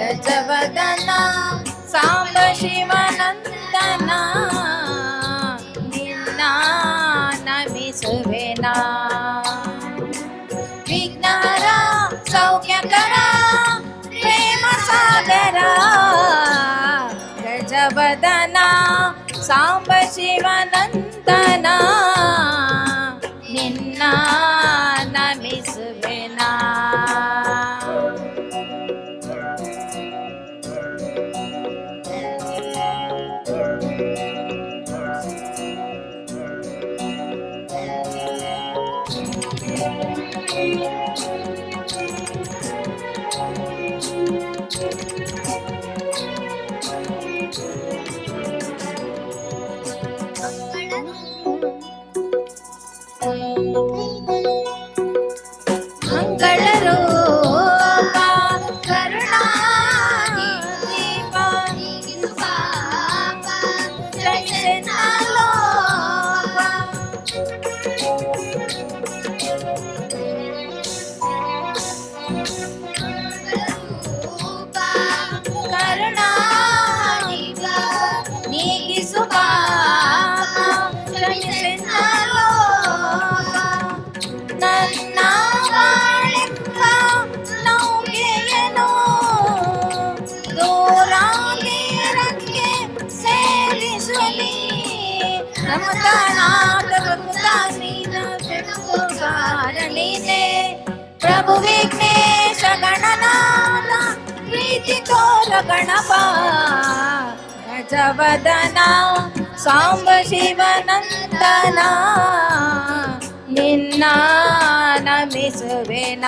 ಗಜವದನ ಸಾಂಬ ಶಿವನಂದನ ನಿನ್ನ ನಮಿಸುವೆನ. ವಿಘ್ನಹರ ಸೌಖ್ಯಕರ ಪ್ರೇಮ ಸಾಗರ ಗಜವದನ ಸಾಂಬ ಶಿವನಂದನ ನಿನ್ನ ನಮಿಸುವೆನ. ಮಂಗಳರೂಪ ಕರುಣಾದೀಪ ಜಯಿಸೆನ ಲೋಕ. ಕರುಣಾದೀಪ ನೀಗಿಸು ಪಾಪ ಜಯಿಸೆನ ಲೋಕ. ನನ್ನ ಬಾಳೆಂಬ ನೌಕೆಯನು ದೂರಾಗಿರಕ್ಕೆ ಸೇರಿಸಲಿ. ರಮತನಾಥ ಭಕ್ತಾಸೀನ ಕಾರಣೀನೇ ಪ್ರಭು ವಿಘ್ನೇಶ ಗಣನಾಥ ಪ್ರೀತಿ ತೋರ ಗಣಪ. ಗಜವದನ ಸಾಂಬ ಶಿವನಂದನ ನಿನ್ನ ನಮಿಸುವೆನ.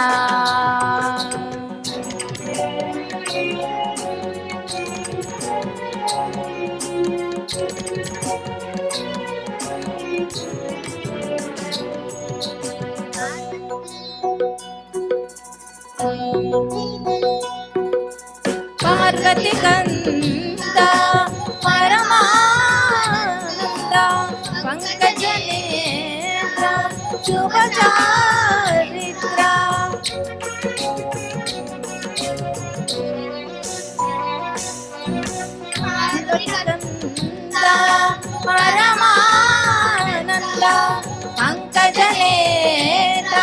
ಪಾರ್ವತಿ ಕಂದ ಪರಮಾನಂದ ಪಂಕಜನೇತ್ರ ಶುಭ ಚಾರಿತ್ರ. ಕಂದ ಪರಮಾನಂದ ಪಂಕಜನೇತ್ರ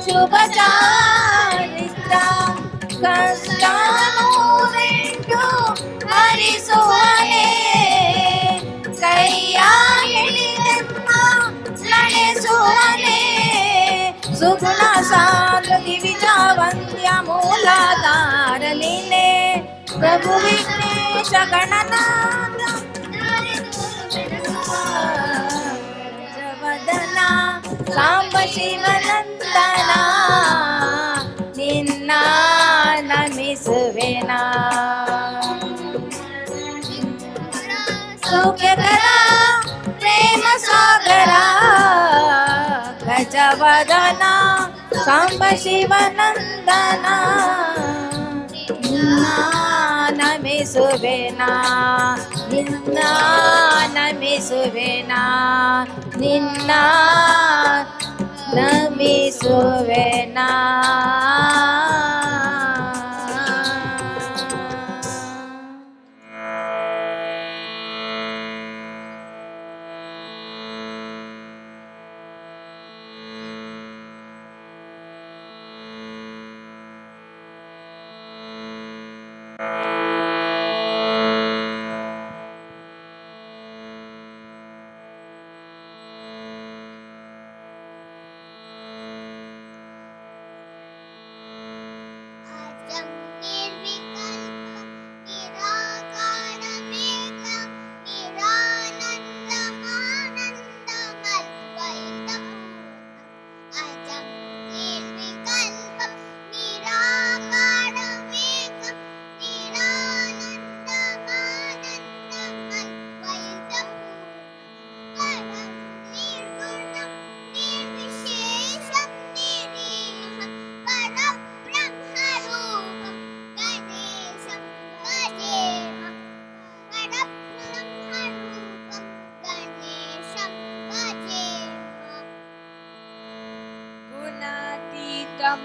ಶುಭ ಚಾರಿತ್ರ. ಕಷ್ಟ ನೂರೆಂಟು ಹರಿಸುವನೆ ಕೈಯ ಹಿಡಿದೆಮ್ಮ ನಡೆಸುವನೆ. ಸುಗುಣ ಸಾಲು ದಿವಿಜಾವಂದ್ಯ ಮೂಲಾಧಾರಲಿನೆ ಪ್ರಭು ವಿಘ್ನೇಶ ಗಣನಾಥ ಗಜವದನ ಸಾಂಬ ಶಿವನಂದನ ನಿನ್ನ ನಮಿಸುವೆನ. ಸೌಖ್ಯಕರ ಪ್ರೇಮ ಸಾಗರ ಗಜವದನ ಸಾಂಬ ಶಿವನಂದನ ನಿನ್ನ ನಮಿಸುವೆನ. ನಿನ್ನ ನಮಿಸುವೆನ. ನಿನ್ನ ನಮಿಸುವೆನ.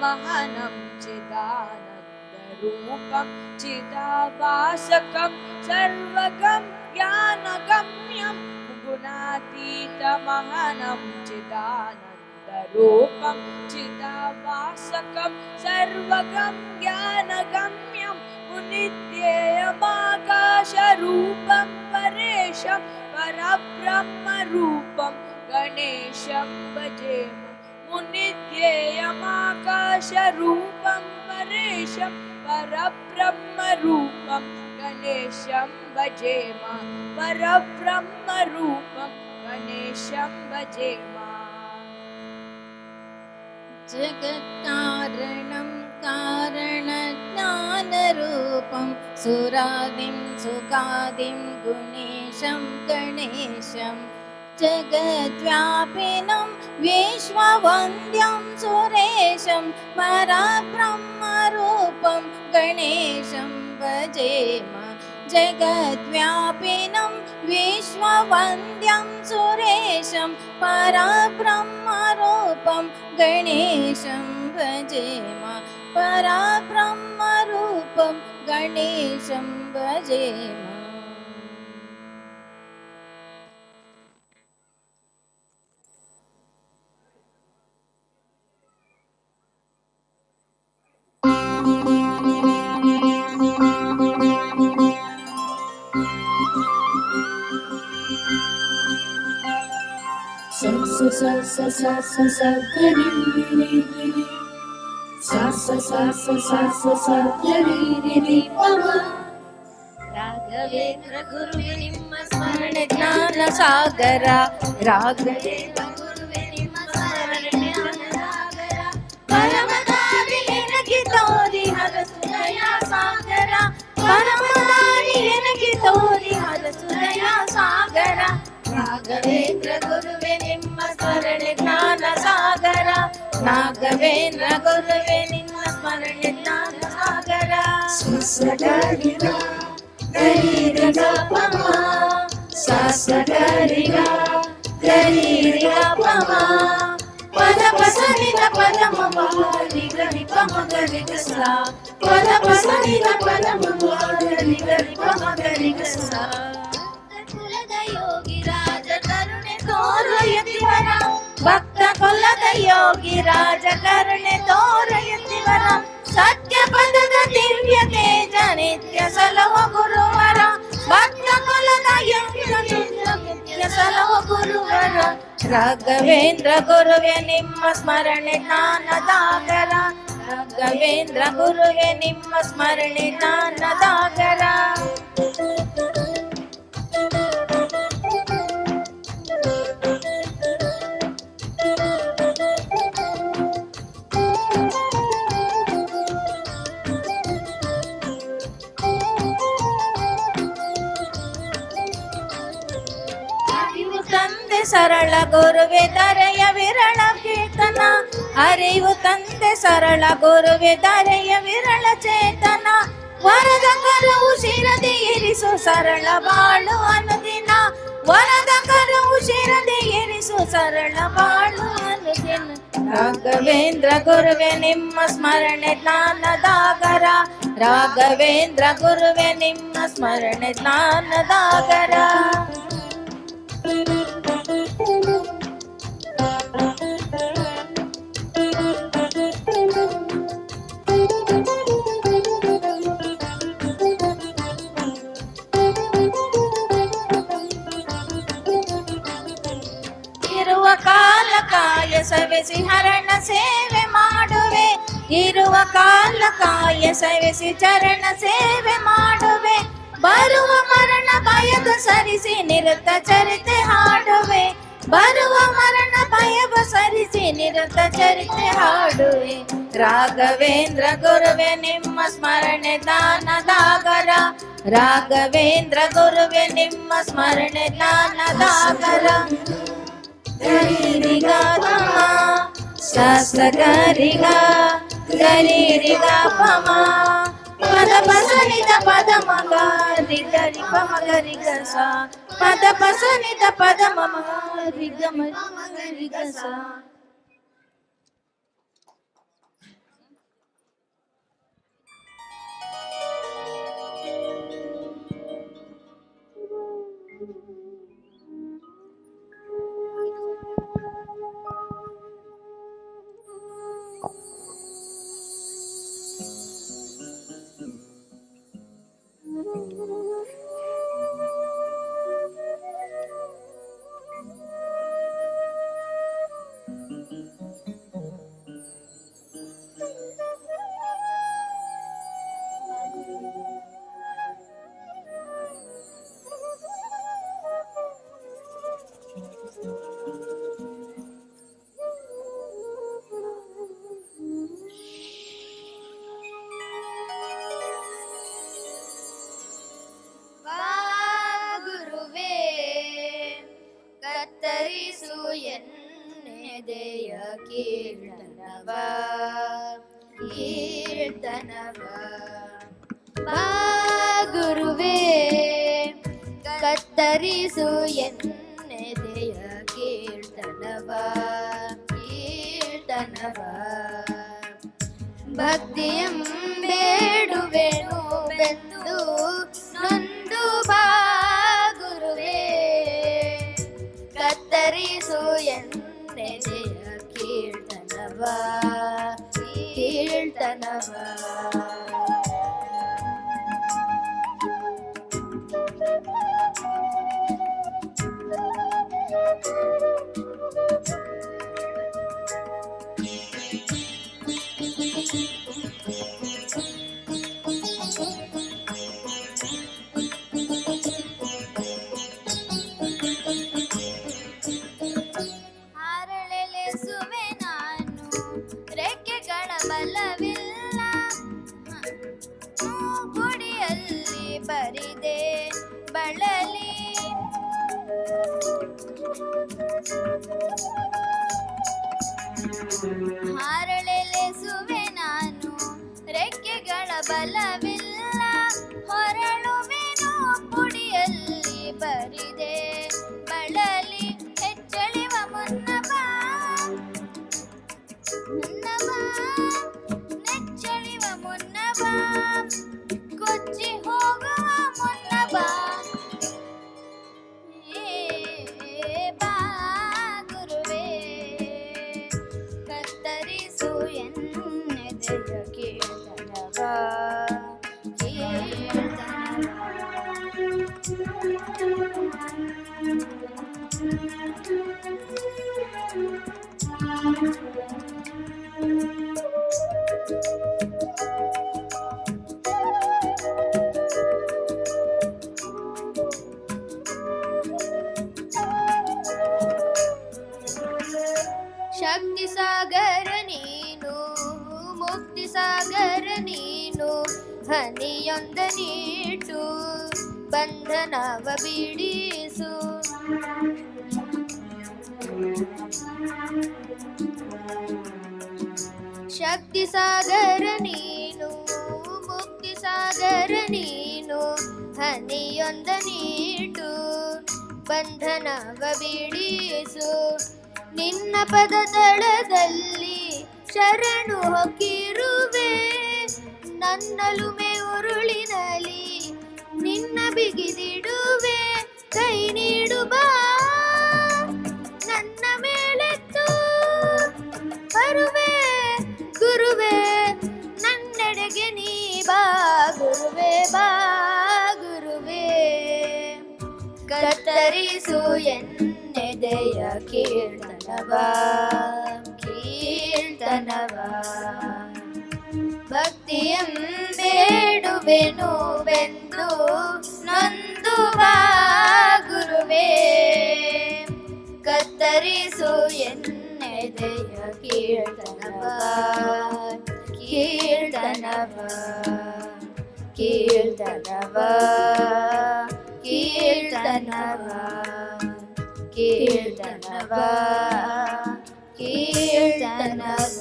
महनं चिदानन्दरूपं रूपं चिदाभासकं सर्वगं ज्ञानगम्यं गुणातीतमहनं चिदानन्दरूपं चिदाभासकं सर्वगं ज्ञानगम्यं मुनित्येयमाकाशरूपं परेशं परब्रह्मरूपं गणेशं भजेम मुनिध्येयमाकाशरूपं परेशं परब्रह्मरूपं गणेशं भजेम परब्रह्मरूपं गणेशं भजेम जगत्कारणं कारणज्ञानरूपं सुरादिं सुगादिं गुणेशं गणेशं जगद्व्यापिनं विश्ववन्द्यं सुरेशं परब्रह्मरूपं गणेशं भजेम जगद्व्यापिनं विश्ववन्द्यं सुरेशं परब्रह्मरूपं गणेशं भजेम परब्रह्मरूपं गणेशं भजेम sa sa sa sa sa ga ri ri ri ri sa sa sa sa sa sa sa ga ri ri ri pa ma Raghavendra ಗುರುವೆ ನಿಮ್ಮ ಸ್ಮರಣೆ ಜ್ಞಾನ ಸಾಗರ ರಾಘವೇಂದ್ರ ಗುರುವೆ ನಿಮ್ಮ ಸ್ಮರಣೆ ಜ್ಞಾನ ಸಾಗರ ಪರಮದಾರಿ ನನಗೆ ತೋರಿ ಹರಸುದಯ ಸಾಗರ ಪರಮದಾರಿ ನನಗೆ ತೋರಿ ಹರಸುದಯ ಸಾಗರ ರಾಘವೇಂದ್ರ ಗುರುವೆ ನಿಮ್ಮ ಸ್ಮರಣೆ ಜ್ಞಾನ ಸಾಗರ ರಾಘವೇಂದ್ರ ಗುರುವೆ ನಿಮ್ಮ ಸ್ಮರಣೆ ಜ್ಞಾನ ಸಾಗರ ಸಸಗರಿಗ ಗರಿಗ ಪಮ ಸಸಗರಿಗ ಗರಿಗ ಪಮ ಪದ ಪಸನಿದ ಪದ ಮಮ ಗರಿ ಗರಿ ಪಮ ಗರಿ ಗಸ ಪದ ಪಸನಿದ ಪದ ಮಮ ಗರಿ ಗರಿ ಪಮ ಗರಿ ಗಸ ಕುಲದ ಯೋಗಿ ರಾಜ ಕರುಣೆ ತೋರು ಯತಿವರ ಭಕ್ತ ಕುಲದ ಯೋಗಿ ರಾಜ ಕರುಣೆ ತೋರು ಯತಿವರ ಸತ್ಯ ಪದದ ದಿವ್ಯ ತೇಜ ನಿತ್ಯ ಸಲವ ಗುರುವರ ಭಕ್ತ ಕುಲದ ಯೋಗಿ ನಿತ್ಯ ಸಲವ ಗುರುವರ ರಾಘವೇಂದ್ರ ಗುರುವೆ ನಿಮ್ಮ ಸ್ಮರಣೆ ಜ್ಞಾನದಾಗರ ರಾಘವೇಂದ್ರ ಗುರುವೆ ನಿಮ್ಮ ಸ್ಮರಣೆ ಜ್ಞಾನದಾಗರ ತಂದೆ ಸರಳ ಗುರುವೆ ಧರೆಯ ವಿರಳ ಕೀರ್ತನ ಅರಿವು ತಂದೆ ಸರಳ ಗುರುವೆ ಧರೆಯ ವಿರಳ ಚೇತನ ವರದ ಕರವು ಶಿರದೆ ಇರಿಸು ಸರಳ ಬಾಳು ಅನುದಿನ ವರದ ಕರವು ಶಿರದೆ ಇರಿಸು ಸರಳ ಬಾಳು ಅನುದಿನ ರಾಘವೇಂದ್ರ ಗುರುವೆ ನಿಮ್ಮ ಸ್ಮರಣೆ ಜ್ಞಾನದಾಗರ ರಾಘವೇಂದ್ರ ಗುರುವೆ ನಿಮ್ಮ ಸ್ಮರಣೆ ಜ್ಞಾನದಾಗರ ಇರುವ ಕಾಲ ಕಾಯ ಸವೆಸಿ ಹರಣ ಸೇವೆ ಮಾಡುವೆ ಇರುವ ಕಾಲ ಕಾಯ ಸವೆಸಿ ಚರಣ ಸೇವೆ ಮಾಡುವೆ ಬರುವ ಮರಣ ಭಯದ ಸರಿಸಿ ನಿರತ ಚರಿತೆ ಹಾಡುವೆ ಬರುವ ಮರಣ ಭಯವ ಸರಿಸಿ ನಿರತ ಚರಿತೆ ಹಾಡುವೆ ರಾಘವೇಂದ್ರ ಗುರುವೆ ನಿಮ್ಮ ಸ್ಮರಣೆ ದಾನದಾಗರ ರಾಘವೇಂದ್ರ ಗುರುವೆ ನಿಮ್ಮ ಸ್ಮರಣೆ ದಾನದಾಗರ ಗರಿರಿಗ ತಮ ಸಸಗರಿಗ ಗರಿರಿಗ ಪಮ ಪದ ಪಸನಿದ ಪದ ಮಗ ಗರಿ ಪಮ ಗರಿ ಗಸ ಪದ ಪಸನಿದ ಪದ ಮಮ ಗರಿ ಗಮ ಗರಿ ಗಸ ಕತ್ತರಿಸು ಎನ್ನೆದೆಯ ಕೀರ್ತನವ ಕೀರ್ತನವ ಭಕ್ತಿಯಂ ಬೇಡುವೆನು ಬೆಂದು ನೊಂದು ಬಾ ಗುರುವೇ ಕತ್ತರಿಸು ಎನ್ನೆದೆಯ ಕೀರ್ತನವ ಕೀರ್ತನವ ಹಾರಳೆಲೆಸುವೆ ನಾನು ರೆಕ್ಕೆಗಳ ಬಲವಿಲ್ಲ ಗುಡಿಯಲ್ಲಿ ಬರಿದೆ ಬಳಲಿ ಹಾರಳೆಲೆಸುವೆ ನಾನು ರೆಕ್ಕೆಗಳ ಬಲವಿಲ್ಲ ಹೊರಳುವೆನು ಪುಡಿಯಲ್ಲಿ ಬರಿದೆ ಬಳಲಿ ಹೆಚ್ಚಳಿವ ಮುನ್ನಬಾ ನೆಚ್ಚಳಿವ ಮುನ್ನಬಾ ಕೊಚ್ಚಿ ಹೋಗುವ ಮುನ್ನಬಾ ಬಾ ಗುರುವೇ ಕತ್ತರಿಸು ಎನ್ನೆದೆಯ ಕೀರ್ತನವ ಶಕ್ತಿ ಸಾಗರ ನೀನು ಮುಕ್ತಿ ಸಾಗರ ನೀನು ಹನಿಯೊಂದ ನೀಟು ಬಂಧನವ ಬಿಡಿಸು ಶಕ್ತಿ ಸಾಗರ ನೀನು ಮುಕ್ತಿ ಸಾಗರ ನೀನು ಹನಿಯೊಂದ ನೀಟು ಬಂಧನವ ಬಿಡಿಸು ನಿನ್ನ ಪದದಳದಲ್ಲಿ ಶರಣು ಹೊಕ್ಕಿರುವೆ ನನ್ನಲುಮೆ ಉರುಳಿನಲಿ ನಿನ್ನ ಬಿಗಿದಿಡುವೆ ಕೈ ನೀಡು ಬಾ ನನ್ನ ಮೇಲೆತ್ತು ಬರುವೆ ಗುರುವೇ ನನ್ನೆಡೆಗೆ ನೀ ಬಾ ಗುರುವೇ ಬಾ ಗುರುವೇ ಕತ್ತರಿಸು ಎನ್ನೆದೆಯ ಕೀರ್ತನವ ಕೀರ್ತನವ ಭಕ್ತಿಯಂ ಬೇಡುವೆನು ಬೆಂದು ನೊಂದು ಬಾ ಗುರುವೇ ಕತ್ತರಿಸು ಎನ್ನೆದೆಯ ಕೀರ್ತನವ ಕೀರ್ತನವ ಕೀರ್ತನವ ಕೀರ್ತನವ ಕೀರ್ತನವ ಕೀರ್ತನವ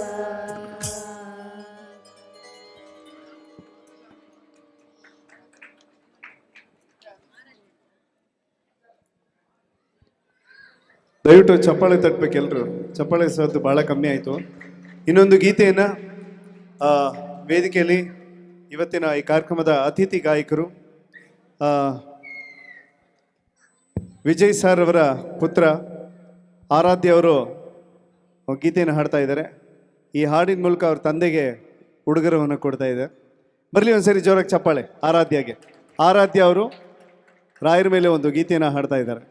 ದಯವಿಟ್ಟು ಚಪ್ಪಾಳೆ ತಟ್ಟಬೇಕು ಎಲ್ಲರೂ. ಚಪ್ಪಾಳೆ ಸದ್ದು ಭಾಳ ಕಮ್ಮಿ ಆಯಿತು. ಇನ್ನೊಂದು ಗೀತೆಯನ್ನು ವೇದಿಕೆಯಲ್ಲಿ ಇವತ್ತಿನ ಈ ಕಾರ್ಯಕ್ರಮದ ಅತಿಥಿ ಗಾಯಕರು ವಿಜಯ್ ಸರ್ ಅವರ ಪುತ್ರ ಆರಾಧ್ಯ ಅವರು ಗೀತೆಯನ್ನು ಹಾಡ್ತಾ ಇದ್ದಾರೆ. ಈ ಹಾಡಿನ ಮೂಲಕ ಅವ್ರ ತಂದೆಗೆ ಉಡುಗೊರೆಯನ್ನು ಕೊಡ್ತಾ ಇದೆ. ಬರಲಿ ಒಂದ್ಸರಿ ಜೋರಾಗಿ ಚಪ್ಪಾಳೆ ಆರಾಧ್ಯಗೆ. ಆರಾಧ್ಯ ಅವರು ರಾಯರ ಮೇಲೆ ಒಂದು ಗೀತೆಯನ್ನು ಹಾಡ್ತಾ ಇದ್ದಾರೆ.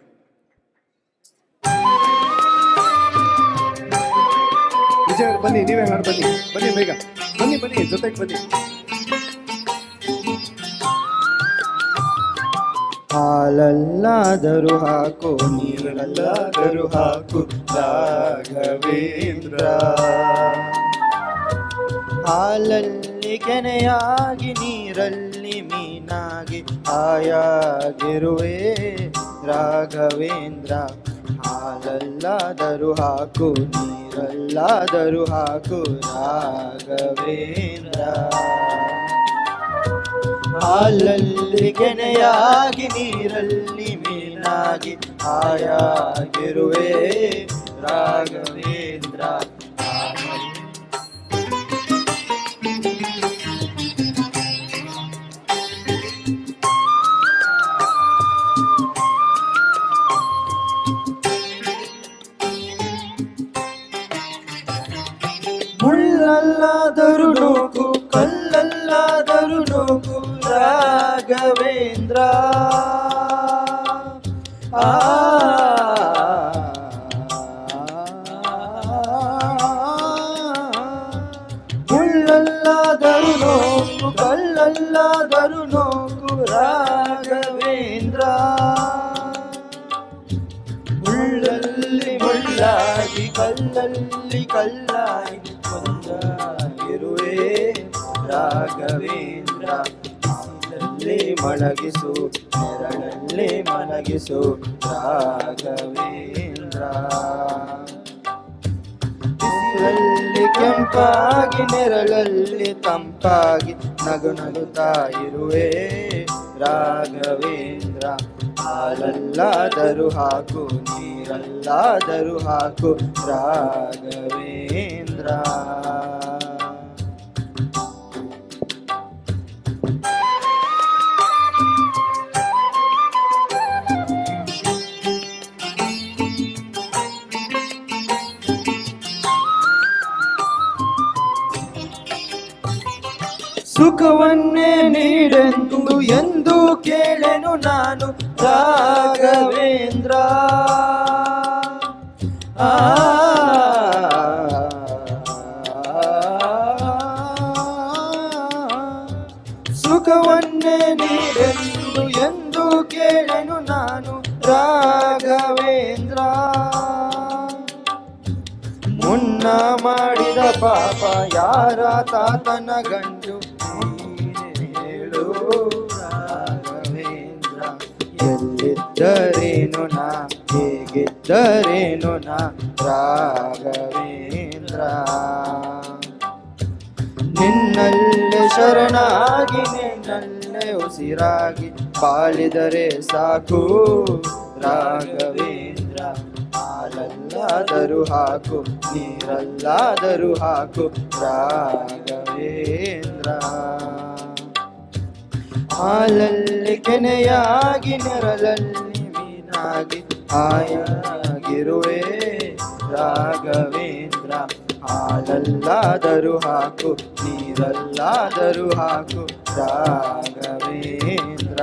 ವಿಜಯ್ ಬನ್ನಿ, ನೀವೇ ಹಾಡು ಬನ್ನಿ, ಬನ್ನಿ ಬೇಗ ಬನ್ನಿ, ಬನ್ನಿ ಜೊತೆಗೆ ಬನ್ನಿ. ಹಾಲಲ್ಲಾದರೂ ಹಾಕು ನೀರಲ್ಲಾದರೂ ಹಾಕು ರಾಘವೇಂದ್ರ, ಹಾಲಲ್ಲಿ ಕೆನೆಯಾಗಿ ನೀರಲ್ಲಿ ಮೀನಾಗಿ ಆಯಾಗಿರುವೆ ರಾಘವೇಂದ್ರ. ಹಾಲಲ್ಲಾದರೂ ಹಾಕು ನೀರಲ್ಲಾದರೂ ಹಾಕು ರಾಘವೇಂದ್ರ, ಹಾಲಲ್ಲಿ ಕೆನೆಯಾಗಿ ನೀರಲ್ಲಿ ಮೀನ ಮೀನಾಗಿ ಹಾಯಾಗಿರುವೆ ರಾಘವೇಂದ್ರ. ಮುಳ್ಳಲ್ಲಾದರೂ ನೂಕು ಕಲ್ಲಲ್ಲಾದರೂ ನೂಕು ರಾಘವೇಂದ್ರ. ಮುಳ್ಳಲ್ಲಾದರೂ ನೂಕು ಕಲ್ಲಲ್ಲಾದರೂ ನೂಕು ರಾಘವೇಂದ್ರ. ಮುಳ್ಳಲ್ಲಿ ಮುಳ್ಳಾಗಿ ಕಲ್ಲಲ್ಲಿ ಕಲ್ಲಾಗಿ ಒಂದಾಗಿರುವೆ ರಾಘವೇಂದ್ರ. ನೆರಳಲ್ಲಿ ಮಲಗಿಸು ನೆರಳಲ್ಲಿ ಮಲಗಿಸು ರಾಘವೇಂದ್ರ. ಬಿಸಿಲಲ್ಲಿ ಕೆಂಪಾಗಿ ನೆರಳಲ್ಲಿ ತಂಪಾಗಿ ನಗು ನಗುತ್ತಾ ಇರುವೆ ರಾಘವೇಂದ್ರ. ಹಾಲಲ್ಲಾದರೂ ಹಾಕು ನೀರಲ್ಲಾದರೂ ಹಾಕು ರಾಘವೇಂದ್ರ. ಸುಖವನ್ನೇ ನೀಡೆಂದು ಎಂದು ಕೇಳೆನು ನಾನು ರಾಘವೇಂದ್ರ. ಸುಖವನ್ನೇ ನೀಡೆಂದು ಎಂದು ಕೇಳೆನು ನಾನು ರಾಘವೇಂದ್ರ. ಮುನ್ನ ಮಾಡಿದ ಪಾಪ ಯಾರ ತಾತನ ಗಂಟು ಹೇಳು ರಾಘವೇಂದ್ರ. ಎಲ್ಲಿದ್ದರೇನು ನಾ ಹೇಗಿದ್ದರೇನು ನಾ ರಾಘವೇಂದ್ರ. ನಿನ್ನಲ್ಲೇ ಶರಣಾಗಿ ನಿನ್ನಲ್ಲೇ ಉಸಿರಾಗಿ ಬಾಳಿದರೆ ಸಾಕು ರಾಘವೇಂದ್ರ. ಹಾಲಲ್ಲಾದರೂ ಹಾಕು ನೀರಲ್ಲಾದರೂ ಹಾಕು ರಾಘವೇಂದ್ರ. ಹಾಲಲ್ಲಿ ಕೆನೆಯಾಗಿ ನೆರಳಲ್ಲಿ ಮೀನಾಗಿ ಹಾಯಾಗಿರುವೆ ರಾಘವೇಂದ್ರ. ಹಾಲಲ್ಲಾದರೂ ಹಾಕು ನೀರಲ್ಲಾದರೂ ಹಾಕು ರಾಘವೇಂದ್ರ.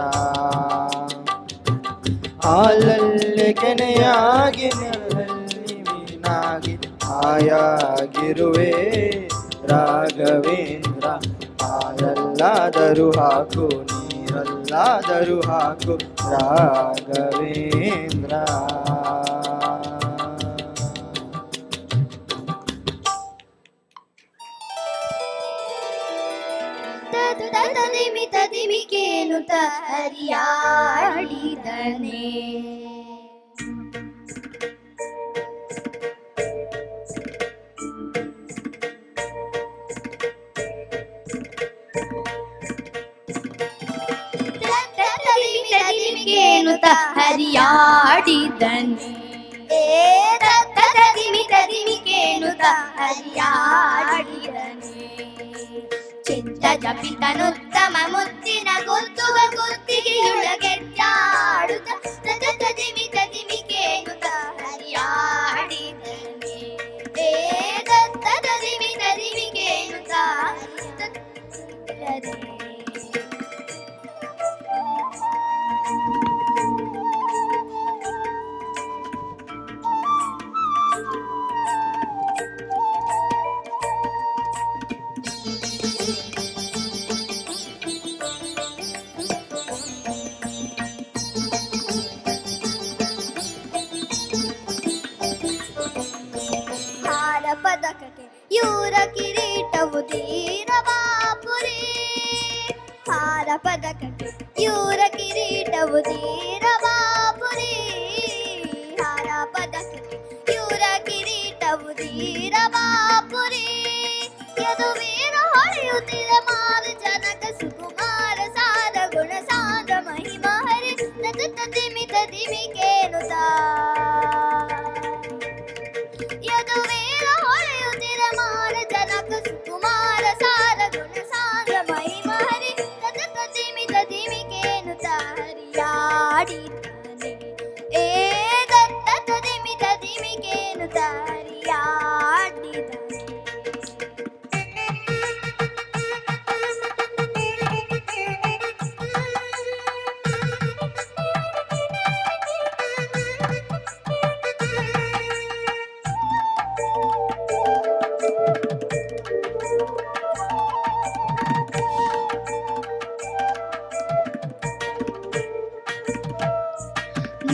ಹಾಲಲ್ಲಿ ಕೆನೆಯಾಗಿ ನೆರಳಲ್ಲಿ ಮೀನಾಗಿ ಹಾಯಾಗಿರುವೆ ರಾಘವೇಂದ್ರ. ಹಾಲಲ್ಲಾದರೂ ಹಾಕು ನೀರಲ್ಲಾದರೂ ಹಾಕು ರಾಘವೇಂದ್ರ. ತದಿಮಿಕೇನುತ ಹರಿಯಾಡಿದನೆ. ತದಿಮಿಕೇನುತ ಹರಿಯಾಡಿದನೆ. ತದಿಮಿಕೇನುತ ಹರಿಯಾಡಿದನೆ. ಚಿತ್ತ ಜಪಿತನುತ್ತಮ ಮುತ್ತಿನ ಗುತ್ತುವ ಗುತ್ತಿಗೆಯೊಳಗೆದ್ದಾಡುತ್ತ ತದಿಮಿಕೇನುತ ಹರಿಯಾಡಿದನೆ. ತದಿಮಿಕೇನುತ ಪದಕಕ್ಕೆ ಇವರ ಕಿರೀಟವು ಧೀರವಾಪುರಿ. ಹಾರ ಪದಕಕ್ಕೆ ಇವರ ಕಿರೀಟವು ಧೀರವಾಪುರಿ. ಹಾರ ಪದಕಕ್ಕೆ ಇವರ ಕಿರೀಟವು ಧೀರವಾಪುರಿ. ಯದುವೀರ ಹೊಳೆಯುತ್ತಿರ ಮಾರ ಜನಕ ಸುಕುಮಾರ ಸಾರ ಗುಣ ಸಾಂದ್ರ ಮಹಿಮ ಹರಿ. ತದಿಮಿ ದಿಮಿಕೇನುತ ಯದುವೇಳ ಹೊಳೆಯುತ್ತಿರ ಮಾರ ಜನಕ ಸುಕುಮಾರ ಸಾರ ಗುಣ ಸಾಂದ್ರ ಮಹಿಮ ಹರಿ ತದ ದಿಮಿತ ದಿಮಿಕೇನುತ ಹರಿಯಾಡಿದ್ದಾನೆ ಏ ದತ್ತ ದಿಮಿತ ದಿಮಿಕೇನುತ ಹರಿಯಾಡಿದ್ದಾನೆ.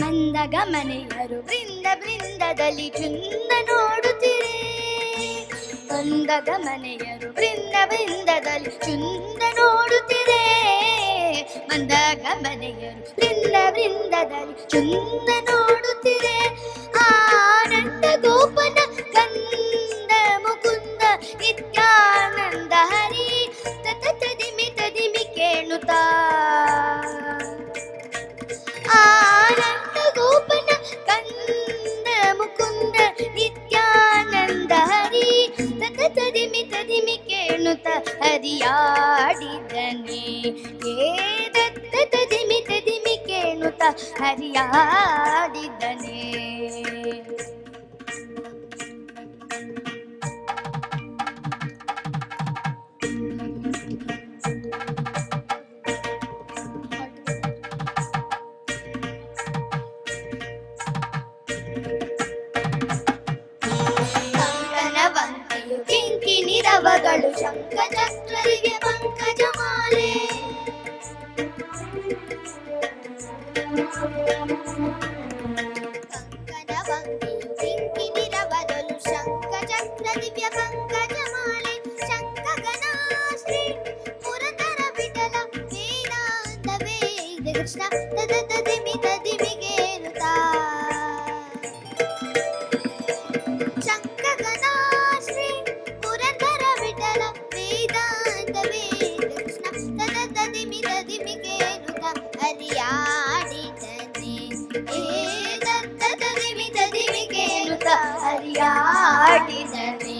ಮಂದಗಮನೆಯರು ಬೃಂದ ಬೃಂದದಲ್ಲಿ ಚುಂದ ನೋಡುತ್ತಿರೆ ಮಂದಗಮನೆಯರು ಬೃಂದ ಬೃಂದದಲ್ಲಿ ಚುಂದ ನೋಡುತ್ತಿರೆ ಮಂದಗಮನೆಯರು ಬೃಂದ ಬೃಂದದಲ್ಲಿ ಚುಂದ ನೋಡುತ್ತಿರೆ ಆನಂದ ಗೋಪನ ಕಂದ ಮುಕುಂದ ನಿತ್ಯಾನಂದ ಹರಿ ತತ ದಿಮಿತ ದಿಮಿಕೇಣುತ ಆನಂದ ಗೋಪನ ಕಂದ ಮುಕುಂದ ನಿತ್ಯಾನಂದ ಹರಿ ತತ ದಿಮಿತ ದಿಮಿಕೇಣುತ ಹರಿಯಾಡಿದನೆ ಏ ದತ್ತ ದಿಮಿತ ದಿಮಿಕೇಣುತ ಹರಿಯಾಡಿದನೆ. ಕಂಕಣವಂತೆಯು ಕಿಂಕಿಣಿ ರವಗಳು ಶಂಖ ಚಕ್ರರಿಗೆ ಪಂಕಜ ಮಾಲೆ ಕಂಕಣವಂತೆಯು ಕಿಂಕಿಣಿ ರವಗಳು ಶಂಖ ಚಕ್ರ ದಿವ್ಯ ಪಂಕಜ ಮಾಲೆ ಶಂಖ ಗಣಾಶ್ರೀ ಪುರತರ ವಿಠಲ ವೇದಾಂತ ವೇದ ಕೃಷ್ಣ ತದ ದಿಮಿತ ದಿಮಿಗೇನುತ ಶಂಖ ಗಣಾಶ್ರೀ ಪುರತರ ವಿಠಲ ವೇದಾಂತ ವೇದ ಕೃಷ್ಣ ತದ ದಿಮಿತ ದಿಮಿಗೇನುತ ಹರಿಯಾಡಿದನೆ ಏ ದತ್ತ ದಿಮಿತ ದಿಮಿಗೇನುತ ಹರಿಯಾಡಿದನೆ.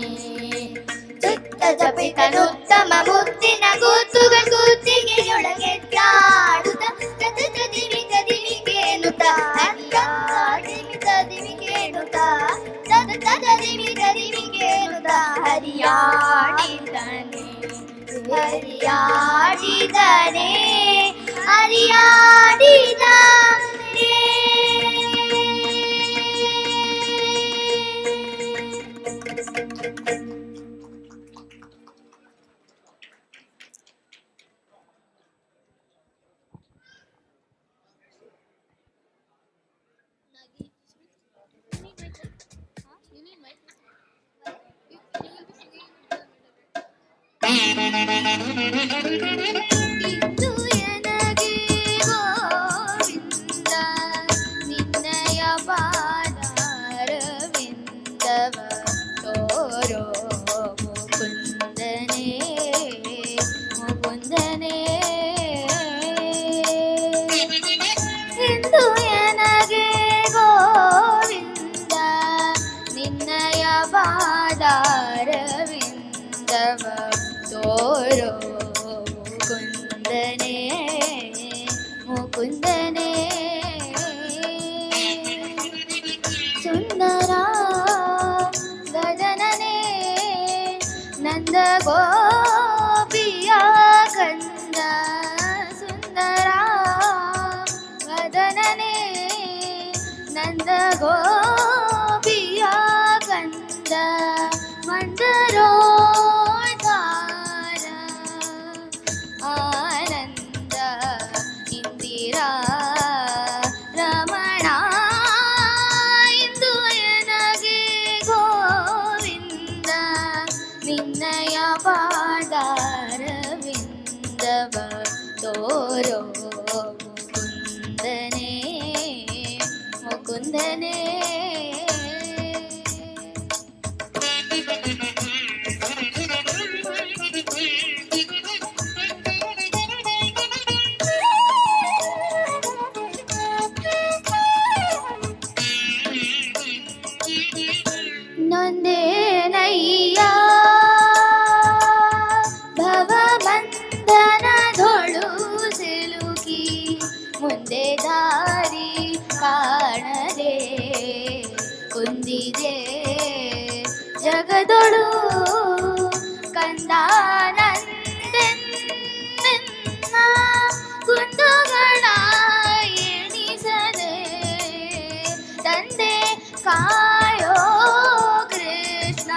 ಚಿತ್ತ ಜಪಿತನುತ್ತಮ ಮುತ್ತಿನ ಕೂತುಗಳು ಕೂತಿಗೆಯೊಳಗೆ ತ್ಯಾಡುತ್ತ ತದ ದಿಮಿತ ದಿಮಿಗೇನುತ ಹರಿಯಾಡಿಮಿತ ದಿಮಿಗೇನುತ ತದ ದಿಮಿತ ದಿಮಿಗೇನುತ ಹರಿಯಾಡಿದನೆ ಹರಿಯಾಡಿದನೆ ಹರಿಯಾಡಿದನೆ. ಇದು ಎನಗೆ ಗೋವಿಂದ ನಿನ್ನಯ ಪಾದಾರವಿಂದವ ತೋರೋ ಮುಕುಂದನೇ ಮುಕುಂದನೇ ಇಂದು ಎನಗೆ ಗೋವಿಂದ ನಿನ್ನಯ ಪಾದಾರವಿಂದವ ತೋರೋ ಮುಕುಂದನೇ ಮುಕುಂದನೇ ಸುಂದರ ಗಜನನೇ ನಂದ ಗೋಪಿಯ ಕಂದ ಸುಂದರ ಗಜನನೇ ನಂದ ಗೋಪಿಯ ಕಂದ ಮಂದರೋದಾರ ಆನಂದ ಇಂದಿರಾ ರಮಣ ಇಂದು ಎನಗೆ ಗೋವಿಂದ ನಿನ್ನಯ ಪಾದಾರವಿಂದವ ತೋರೋ ಮುಕುಂದನೇ ಮುಕುಂದನೇ. ಜಗದೊಳು ಕಂದಾನಂದೆನ್ನ ಕುಂದುಗಳ ಎಣಿಸದೆ ತಂದೆ ಕಾಯೋ ಕೃಷ್ಣ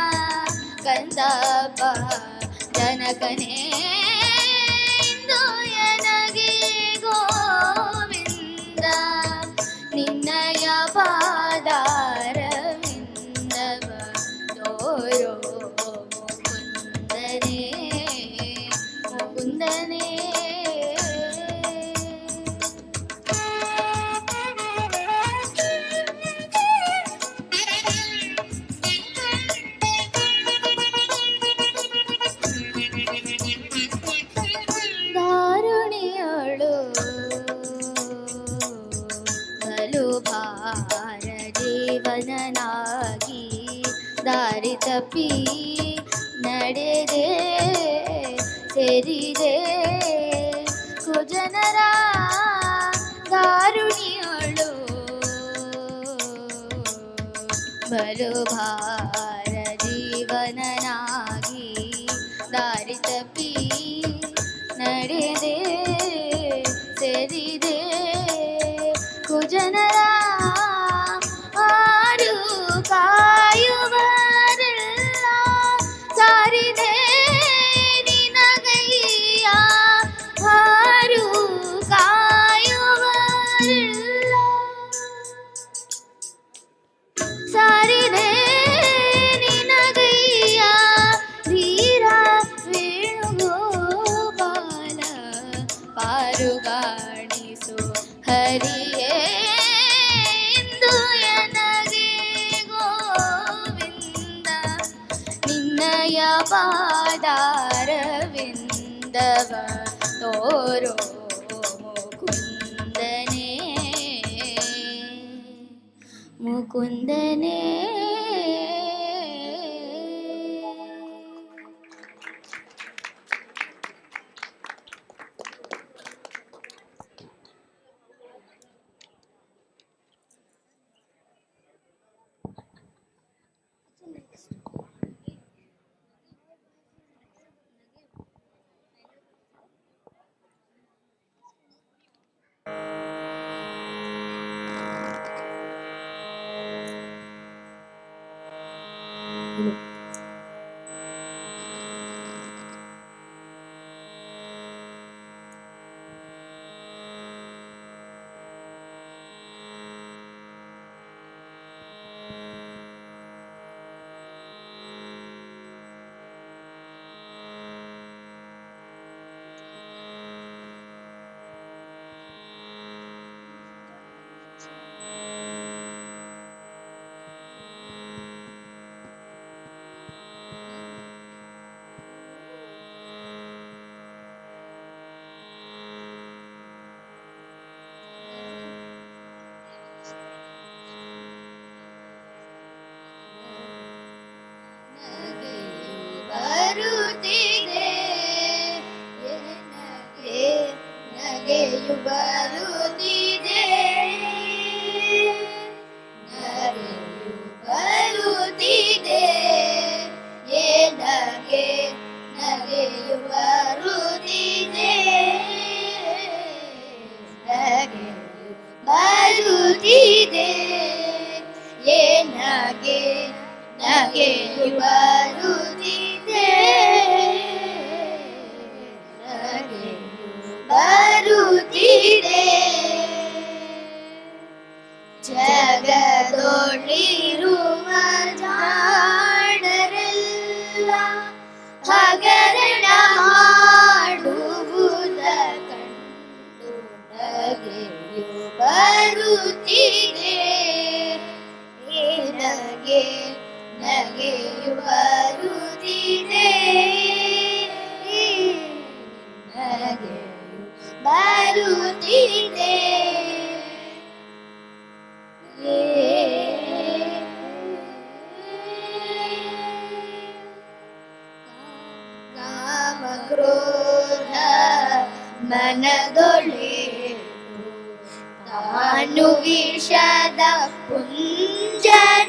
ಕಂದಪ್ಪ ಜನಕನೇ ಇಂದು ಎನಗೆ ಗೋವಿಂದ ನಿನ್ನಯ ಪಾದಾರವಿಂದವ ತೋರೋ ಮುಕುಂದನೇ ಮುಕುಂದನೇ ದಾರುಣಿಯಳು ಬಲು ಭಾರ ಜೀವನನಾಗಿ ದಾರಿ ತಪ್ಪಿ ನಡೆದೆ ಸೇರಿದೆ ಕುಜನರ ದಾರುಣಿಯಳು ಬಲು ಭಾರ ಜೀವನನಾಗಿ ದಾರಿ ತಪ್ಪಿ ನಡೆದೆ ಸೇರಿದೆ ಕುಜನರ ಆರು ಕಾಯುವರೆಲ್ಲ ಸಾರಿದೆ ನಿನಗಯ್ಯ ಆರು ಕಾಯುವರೆಲ್ಲ ಸಾರಿದೆ ನಿನಗಯ್ಯ ಧೀರ ವೇಣುಗೋಪಾಲ ಪಾರುಗಾಣಿಸು ಹರಿಯೇ ಇಂದು ಎನಗೆ ಗೋವಿಂದ ನಿನ್ನಯ ಪಾದಾರವಿಂದವ ತೋರೋ ಮುಕುಂದನೇ ಮುಕುಂದನೇ ಬರುತ್ತಿದೆ ನಗೆಯು ಬರುತ್ತಿದೆ ನಗೆಯು ಬರುತ್ತಿದೆ ನಗೆಯು ಬರುತ್ತಿದೆ ನಗೆಯು ಬರುತ್ತಿದೆ ನಗೆಯು ಬರುತ್ತಿದೆ ನಗೆಯು ಬರುತ್ತಿದೆ ಜಗದೊಳಿರುವ ಜಾಣರೆಲ್ಲ ಹಗರಣ ಮಾಡುವುದ ಕಂಡು ನಗೆಯು ಬರುತ್ತಿದೆ ನಗೆಯು ಬರುತ್ತಿದೆ ನಗೆಯು ಬರುತ್ತಿದೆ ಕಾಮ ಕ್ರೋಧ ಮನದೊಳೆದು ತಾನು ವಿಷದ ಪುಂಜನಾಗಿ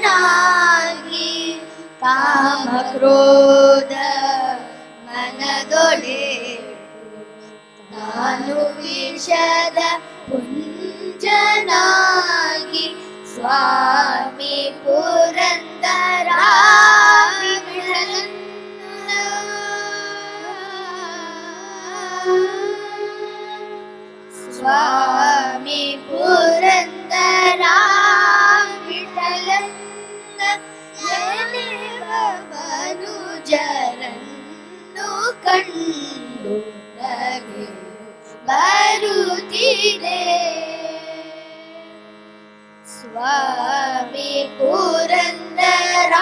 ಕಾಮ ಕ್ರೋಧ ಮನದೊಡೆ ನಾನು ವಿಷದ ಪುಂಜನಾಗಿ ಸ್ವಾಮಿ ಪುರಂದರ ಸ್ವಾಮಿ ಪುರಂದರ ವಿಠಲನ್ನ ನೆನೆವ ಮನುಜರನ್ನು ಕಂಡು ನಗೆ ಬರುತ್ತಿದೆ ಸ್ವಾಮಿ ಪುರಂದರ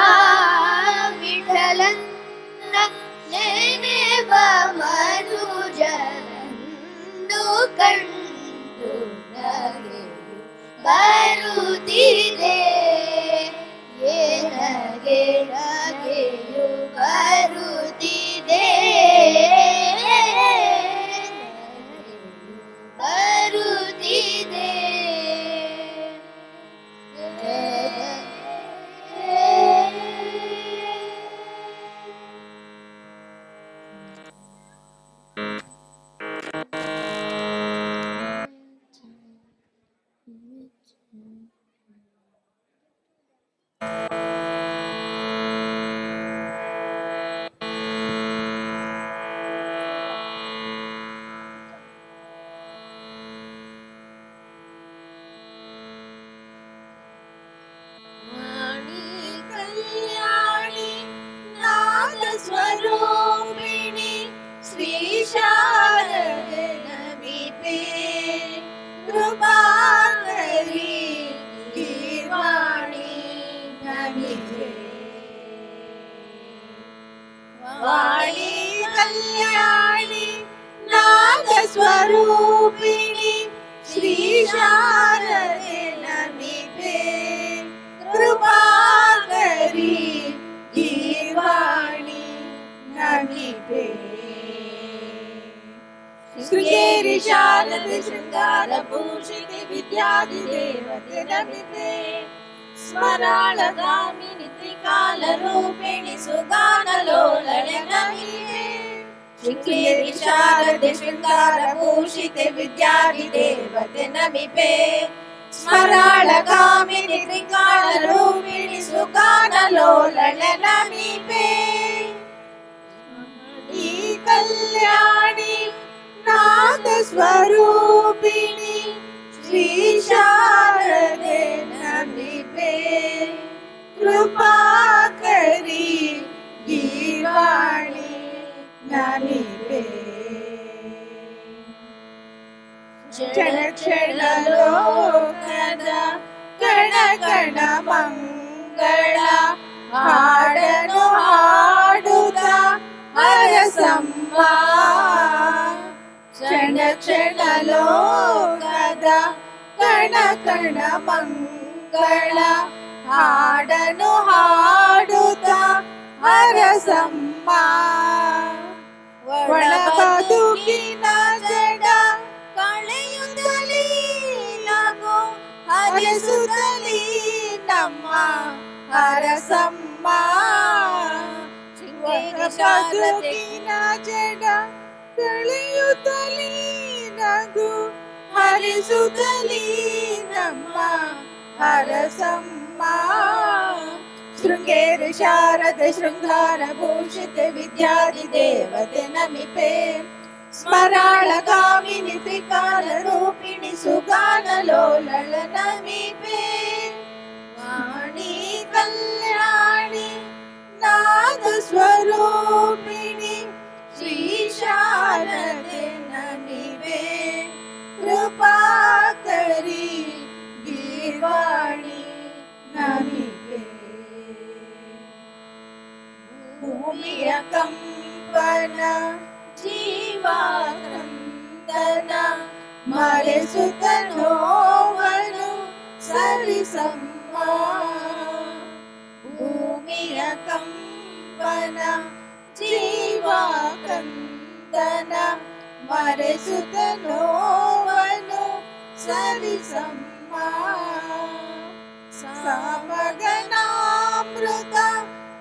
ವಿಠಲನ್ನ ನೆನೆವ ಮನುಜರನ್ನು ಕಂಡು ನಗೆ ಬರುತ್ತಿದೆ ಏನಗೆ ನಗೆಯು ಬರುತ್ತಿದೆ ಬರುತ್ತಿದೆ ಕಲ್ಯಾಣಿ ನಾದ ಸ್ವರೂಪಿಣಿ ಶ್ರೀ ಶಾರದೆ ನಮಿಪೆ ಕೃಪಾಕರಿ ಗೀರ್ವಾಣಿ ನಮಿಪೆ ವಾಣಿ ಕಲ್ಯಾಣಿ ನಾದ ಸ್ವರೂಪಿಣಿ ಶ್ರೀ ಶಾರದೆ ನಮಿಪೆ ಕೃಪಾಕರಿ ಗೀರ್ವಾಣಿ ನಮಿಪೆ ಶೃಂಗೇರಿ ಶಾರದೆ ಶೃಂಗಾರ ಭೂಷಿತೆ ವಿದ್ಯಾದಿ ದೇವತೆ ನಮಿಪೆ ಸ್ಮರಾಳಗಾಮಿನಿ ತ್ರಿಕಾಲ ರೂಪಿಣಿ ಸುಗಾನ ಲೋಲನೆ ನಮಿಪೆ ಶೃಂಗೇರಿ ಶಾರದೆ ಶೃಂಗಾರ ಭೂಷಿತೆ ವಿದ್ಯಾದಿ ದೇವತೆ ನಮಿಪೆ ಸ್ಮರಾಳಗಾಮಿನಿ ತ್ರಿಕಾಲ ರೂಪಿಣಿ ಸುಗಾನ ಲೋಲನೆ ನಮಿಪೆ ಈ ಕಲ್ಯಾಣಿ ನಾದ ಸ್ವರೂಪಿಣಿ ಶ್ರೀ ಶಾರದೆ ನಮಿಪೆ ಕೃಪಾಕರಿ ಗೀರ್ವಾಣಿ ನಮಿಪೆ ಕ್ಷಣ ಕ್ಷಣ ಲೋಕದ ಕಣ ಕಣ ಮಂಗಳ ಹಾಡನು ಹಾಡುತ್ತ ಹರಸಮ್ಮ ಕ್ಷಣ ಕ್ಷಣ ಲೋಕದ ಕಣ ಕಣ ಮಂಗಳ ಹಾಡನು ಹಾಡುತ್ತ ಹರಸಮ್ಮ ಒಳ ಬದುಕಿನ ಜಡ ಕಳೆಯುತ್ತಲೀ ನಗು ಹರಿಸುತ್ತಲೀ ನಮ್ಮ ಹರಸಮ್ಮ ಬದುಕಿನ ಜಡ ಕಳೆಯುತ್ತಲೀ ನಗು ಹರಿಸುತ್ತಲೀ ನಮ್ಮ ಹರಸಮ್ಮ ಶೃಂಗೇರಿ ಶಾರದೆ ಶೃಂಗಾರ ಭೂಷಿತೆ ವಿದ್ಯಾದಿ ದೇವತೆ ನಮಿಪೆ ಸ್ಮರಾಳಗಾಮಿನಿ ತ್ರಿಕಾಲ ರೂಪಿಣಿ ಸುಗಾನ ಲೋಲಳ ನಮಿಪೆ ವಾಣಿ ಕಲ್ಯಾಣಿ ನಾದ ಸ್ವರೂಪಿಣಿ ಶ್ರೀ ಶಾರದೆ ನಮಿಪೆ ಕೃಪಾಕರಿ ಗೀರ್ವಾಣಿ ನಮಿಪೆ ಭೂಮಿಯ ಕಂಪನ ಜೀವಾನಂದನ ಮರೆಸುತ್ತ ನೋವನು ಸರಿಸಮ್ಮ ಭೂಮಿಯ ಕಂಪನ ಜೀವಾಕಂದನ ಮರೆಸುತ್ತ ನೋವನು ಸರಿಸಮ್ಮ ಸಾಮಗನಾಮೃತ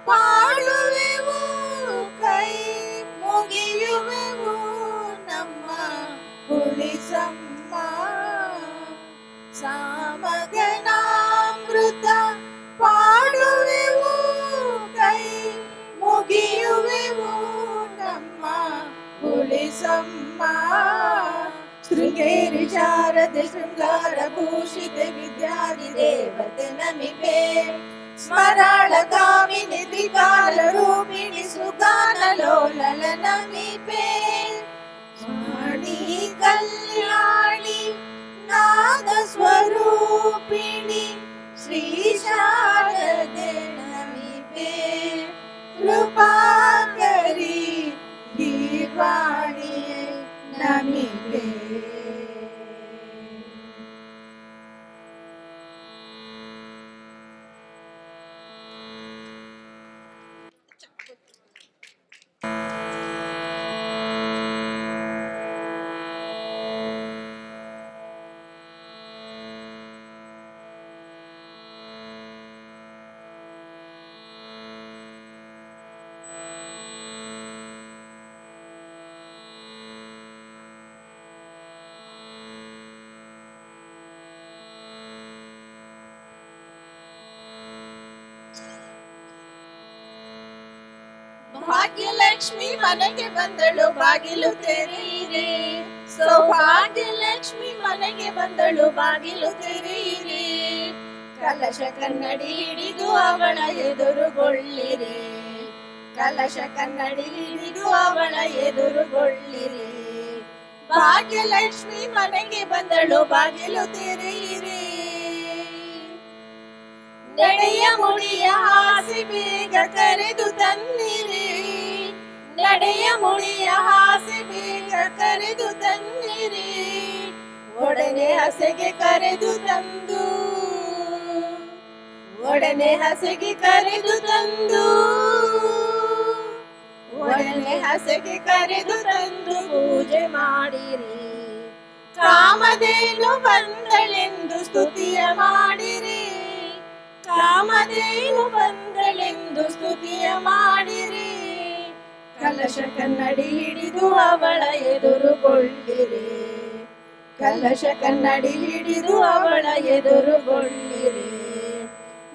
ಪಾ ಸಮ್ಮ ಸಾಮಗನಾಮೃತ ಪಾಡುವೆವು ಕೈ ಮುಗಿಯುವೆವು ನಮ್ಮ ಉಳಿಸಮ್ಮ ಶೃಂಗೇರಿ ಶಾರದೆ ಶೃಂಗಾರ ಭೂಷಿತೆ ವಿದ್ಯಾದಿ ದೇವತೆ ನಮಿಪೆ ಸ್ಮರಾಳ ಕಾಮಿನಿ ತ್ರಿಕಾಲ ರೂಪಿಣಿ ಸುಗಾನ ಲೋಲಲ ನಮಿಪೆ ವಾಣಿ ಕಲ್ಯಾಣಿ ನಾದ ಸ್ವರೂಪಿಣಿ ಶ್ರೀ ಶಾರದೆ ನಮಿಪೆ ಕೃಪಾಕರಿ ದೀವಾಣಿ ನಮಿಪೆ ಭಾಗ್ಯಲಕ್ಷ್ಮಿ ಮನೆಗೆ ಬಂದಳು ಬಾಗಿಲು ತೆರೆಯಿರಿ ಸೌಭಾಗ್ಯಲಕ್ಷ್ಮಿ ಮನೆಗೆ ಬಂದಳು ಬಾಗಿಲು ತೆರೆಯಿರಿ ಕಲಶ ಕನ್ನಡಿ ಹಿಡಿದು ಅವಳ ಎದುರುಗೊಳ್ಳಿರಿ ಕಲಶ ಕನ್ನಡಿ ಹಿಡಿದು ಅವಳ ಎದುರುಗೊಳ್ಳಿರಿ ಭಾಗ್ಯಲಕ್ಷ್ಮಿ ಮನೆಗೆ ಬಂದಳು ಬಾಗಿಲು ತೆರೆಯಿರಿ ನಡೆಯ ಮುಡಿಯ ಹಾಸಿ ಬೇಗ ಕರೆದು ತನ್ನಿರಿ ನಡೆಯ ಮುಡಿಯ ಹಾಸಿ ಬೇಗ ಕರೆದು ತನ್ನಿರಿ ಒಡನೆ ಹಸೆಗೆ ಕರೆದು ತಂದು ಒಡನೆ ಹಸೆಗೆ ಕರೆದು ತಂದು ಒಡನೆ ಹಸೆಗೆ ಕರೆದು ತಂದು ಪೂಜೆ ಮಾಡಿರಿ ಕಾಮಧೇನು ಬಂದಳೆಂದು ಸ್ತುತಿಯ ಮಾಡಿರಿ ಕಾಮಧೇನು ಬಂದಳೆಂದು ಸ್ತುತಿಯ ಮಾಡಿರಿ ಕಲಶ ಕನ್ನಡಿ ಹಿಡಿದು ಅವಳ ಎದುರುಗೊಳ್ಳಿರಿ ಕಲಶ ಕನ್ನಡಿ ಹಿಡಿದು ಅವಳ ಎದುರುಗೊಳ್ಳಿರಿ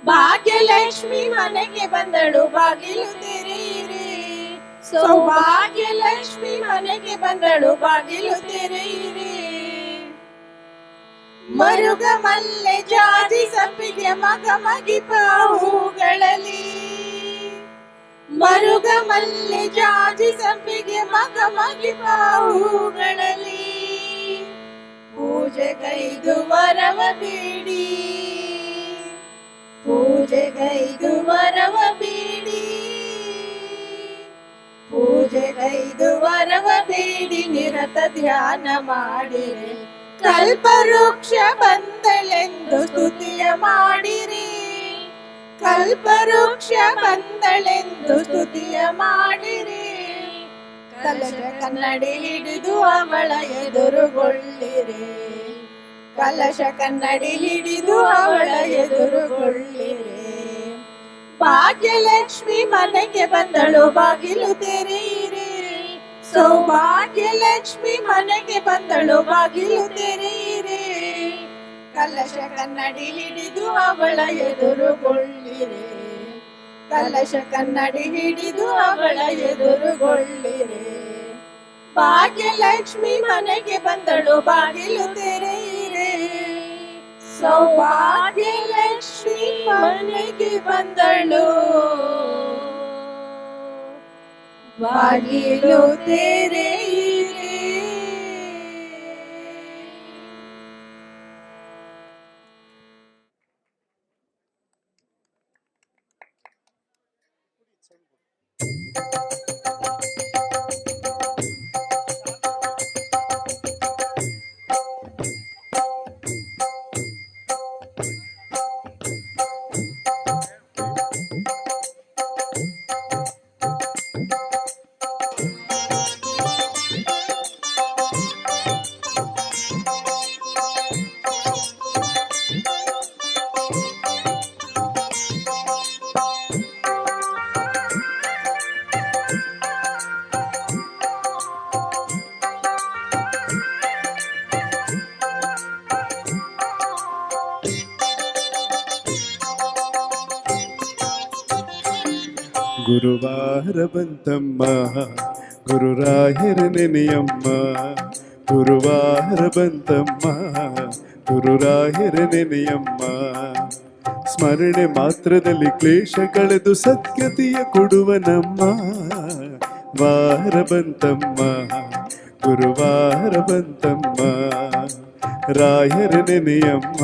ಭಾಗ್ಯಲಕ್ಷ್ಮಿ ಮನೆಗೆ ಬಂದಳು ಬಾಗಿಲು ತೆರೆಯಿರಿ ಸೌಭಾಗ್ಯಲಕ್ಷ್ಮಿ ಮನೆಗೆ ಬಂದಳು ಬಾಗಿಲು ತೆರೆಯಿರಿ ಮರುಗ ಮಲ್ಲೆ ಜಾಜಿ ಸಂಪಿಗೆ ಮಗ ಮಗಿಪ ಹೂಗಳಲ್ಲಿ ಮರುಗ ಮಲ್ಲೆ ಜಾಜಿ ಸಂಪಿಗೆ ಮಗ ಮಗಿಪ ಹೂಗಳಲ್ಲಿ ಪೂಜೆಗೈದು ವರವ ಬೇಡಿ ಪೂಜೆಗೈದು ವರವ ಬೇಡಿ ಪೂಜೆಗೈದು ವರವ ಬೇಡಿ ನಿರತ ಧ್ಯಾನ ಮಾಡಿರಿ ಕಲ್ಪವೃಕ್ಷ ಬಂದಳೆಂದು ಸ್ತುತಿಯ ಮಾಡಿರಿ ಕಲ್ಪವೃಕ್ಷ ಬಂದಳೆಂದು ಸ್ತುತಿಯ ಮಾಡಿರಿ ಕಲಶ ಕನ್ನಡಿ ಹಿಡಿದು ಅವಳ ಎದುರುಗೊಳ್ಳಿರಿ ಕಲಶ ಕನ್ನಡಿ ಹಿಡಿದು ಅವಳ ಎದುರುಗೊಳ್ಳಿರಿ ಭಾಗ್ಯಲಕ್ಷ್ಮಿ ಮನೆಗೆ ಬಂದಳು ಬಾಗಿಲು ತೆರೆಯಿರಿ ಸೌಭಾಗ್ಯಲಕ್ಷ್ಮಿ ಮನೆಗೆ ಬಂದಳು ಬಾಗಿಲು ತೆರೆಯಿರಿ ಕಲಶ ಕನ್ನಡಿ ಹಿಡಿದು ಅವಳ ಎದುರುಗೊಳ್ಳಿರಿ ಕಲಶ ಕನ್ನಡಿ ಹಿಡಿದು ಅವಳ ಎದುರುಗೊಳ್ಳಿರಿ ಭಾಗ್ಯಲಕ್ಷ್ಮಿ ಮನೆಗೆ ಬಂದಳು ಬಾಗಿಲು ತೆರೆಯಿರಿ ಸೌಭಾಗ್ಯಲಕ್ಷ್ಮಿ ಮನೆಗೆ ಬಂದಳು ಬಾಗಿಲು ತೆರೆಯಿರಿ ಗುರುವಾರ ಬಂತಮ್ಮ ಗುರುರಾಯರ ನೆನೆಯಮ್ಮ ಗುರುವಾರ ಬಂತಮ್ಮ ಗುರುರಾಯರ ನೆನೆಯಮ್ಮ ಸ್ಮರಣೆ ಮಾತ್ರದಲ್ಲಿ ಕ್ಲೇಶ ಕಳೆದು ಸದ್ಗತಿಯ ಕೊಡುವ ನಮ್ಮ ವಾರ ಬಂತಮ್ಮ ಗುರುವಾರ ಬಂತಮ್ಮ ರಾಯರ ನೆನೆಯಮ್ಮ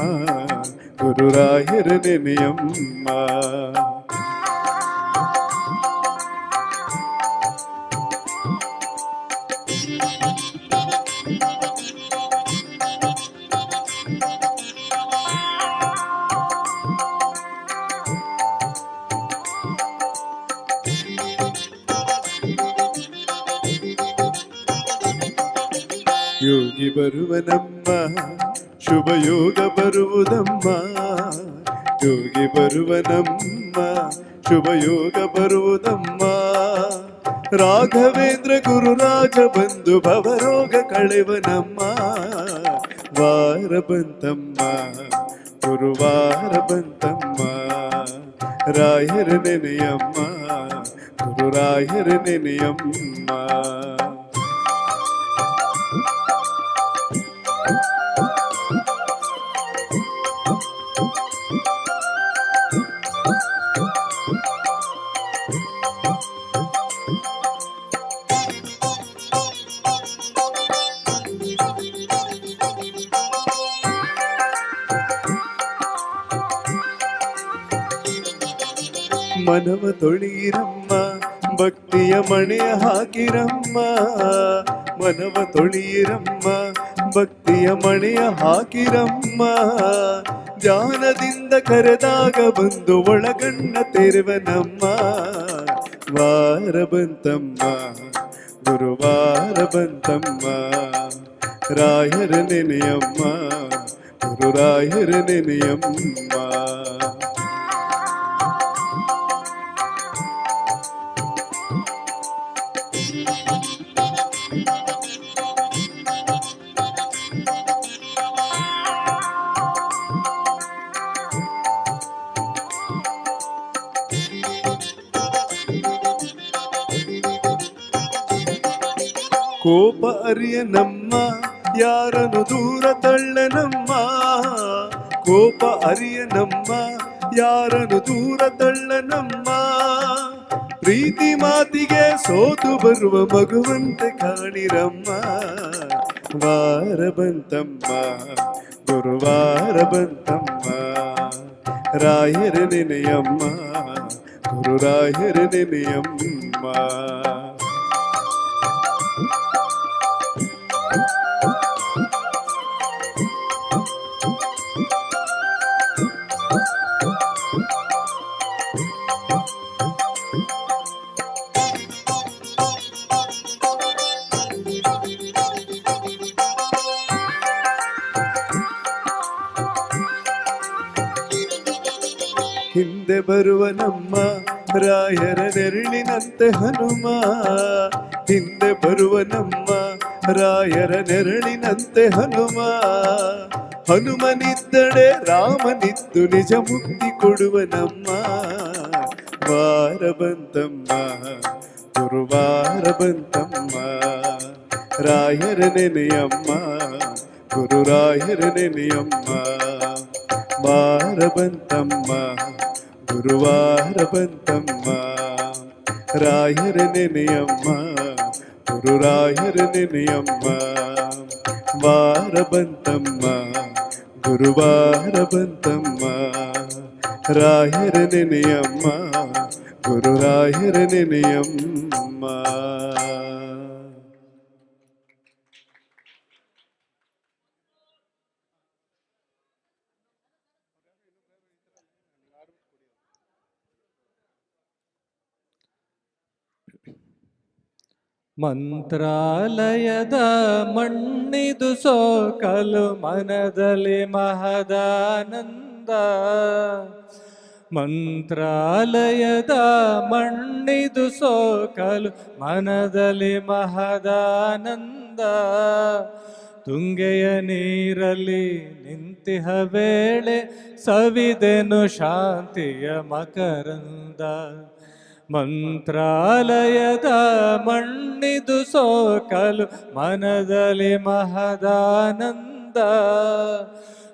ಗುರುರಾಯರ ನೆನೆಯಮ್ಮ. ಯೋಗಿ ಬರುವನಮ್ಮ ಶುಭ ಯೋಗ ಬರುವುದಮ್ಮ ಯೋಗಿ ಬರುವನಮ್ಮ ಶುಭ ಯೋಗ ಬರುವುದಮ್ಮ ರಾಘವೇಂದ್ರ ಗುರುರಾಜ ಬಂದು ಭವರೋಗ ಕಳೆವನಮ್ಮ ವಾರ ಬಂತಮ್ಮ ಗುರುವಾರ ಬಂತಮ್ಮ ರಾಯರ ನೆನೆಯಮ್ಮ ಗುರುರಾಯರ ನೆನೆಯಮ್ಮ. ಮನವ ತೊಳಿರಮ್ಮ ಭಕ್ತಿಯ ಮಣೆಯ ಹಾಕಿರಮ್ಮ ಮನವ ತೊಳಿರಮ್ಮ ಭಕ್ತಿಯ ಮಣೆಯ ಹಾಕಿರಮ್ಮ ಧ್ಯಾನದಿಂದ ಕರೆದಾಗ ಬಂದು ಒಳಗಣ್ಣ ತೆರೆವನಮ್ಮ ವಾರ ಬಂತಮ್ಮ ಗುರುವಾರ ಬಂತಮ್ಮ ರಾಯರ ನೆನೆಯಮ್ಮ ಗುರುರಾಯರ ನೆನೆಯಮ್ಮ. ಕೋಪ ಅರಿಯನಮ್ಮ ಯಾರನ್ನು ದೂರ ತಳ್ಳನಮ್ಮ ಕೋಪ ಅರಿಯನಮ್ಮ ಯಾರನ್ನು ದೂರ ತಳ್ಳನಮ್ಮ ಪ್ರೀತಿ ಮಾತಿಗೆ ಸೋತು ಬರುವ ಮಗುವಂತೆ ಕಾಣಿರಮ್ಮ ವಾರ ಬಂತಮ್ಮ ಗುರುವಾರ ಬಂತಮ್ಮ ರಾಯರ ನೆನೆಯಮ್ಮ ಗುರುರಾಯರ ನೆನೆಯಮ್ಮ. ಹಿಂದೆ ಬರುವ ನಮ್ಮ ರಾಯರ ನೆರಳಿನಂತೆ ಹನುಮ ಹಿಂದೆ ಬರುವ ನಮ್ಮ ರಾಯರ ನೆರಳಿನಂತೆ ಹನುಮ ಹನುಮನಿದ್ದಡೆ ರಾಮನಿದ್ದು ನಿಜ ಮುಕ್ತಿ ಕೊಡುವ ನಮ್ಮ ವಾರ ಬಂತಮ್ಮ ಗುರುವಾರ ಬಂತಮ್ಮ ರಾಯರ ನೆನೆಯಮ್ಮ ಗುರುರಾಯರ ನೆನೆಯಮ್ಮ ವಾರ ಬಂತಮ್ಮ ಗುರುವಾರ ಬಂತಮ್ಮ ರಾಯರ ನೆನೆಯಮ್ಮ ಗುರುರಾಯರ ನೆನೆಯಮ್ಮ ವಾರ ಬಂತಮ್ಮ ಗುರುವಾರ ಬಂತಮ್ಮ ರಾಯರ ನೆನೆಯಮ್ಮ ಗುರುರಾಯರ ನೆನೆಯಮ್ಮ. ಮಂತ್ರಾಲಯದ ಮಣ್ಣಿದು ಸೋಕಲು ಮನದಲ್ಲಿ ಮಹದಾನಂದ ಮಂತ್ರಾಲಯದ ಮಣ್ಣಿದು ಸೋಕಲು ಮನದಲ್ಲಿ ಮಹದಾನಂದ ತುಂಗೆಯ ನೀರಲ್ಲಿ ನಿಂತಿಹ ವೇಳೆ ಸವಿದೆನು ಶಾಂತಿಯ ಮಕರಂದ ಮಂತ್ರಾಲಯದ ಮಣ್ಣಿದು ಸೋಕಲು ಮನದಲ್ಲಿ ಮಹದಾನಂದ.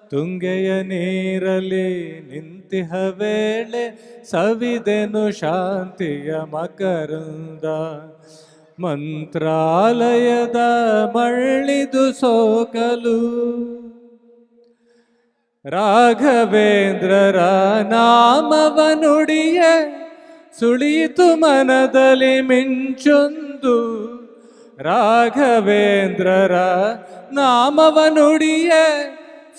ತುಂಗೆಯ ನೀರಲಿ ನಿಂತಿಹ ವೇಳೆ ಸವಿದೆನು ಶಾಂತಿಯ ಮಕರಂದ. ಮಂತ್ರಾಲಯದ ಮಳ್ಳಿದು ಸೋಕಲು ರಾಘವೇಂದ್ರರ ನಾಮವ ನುಡಿಯೇ ಸುಳಿಯಿತು ಮನದಲ್ಲಿ ಮಿಂಚೊಂದು. ರಾಘವೇಂದ್ರರ ನಾಮವ ನುಡಿಯೇ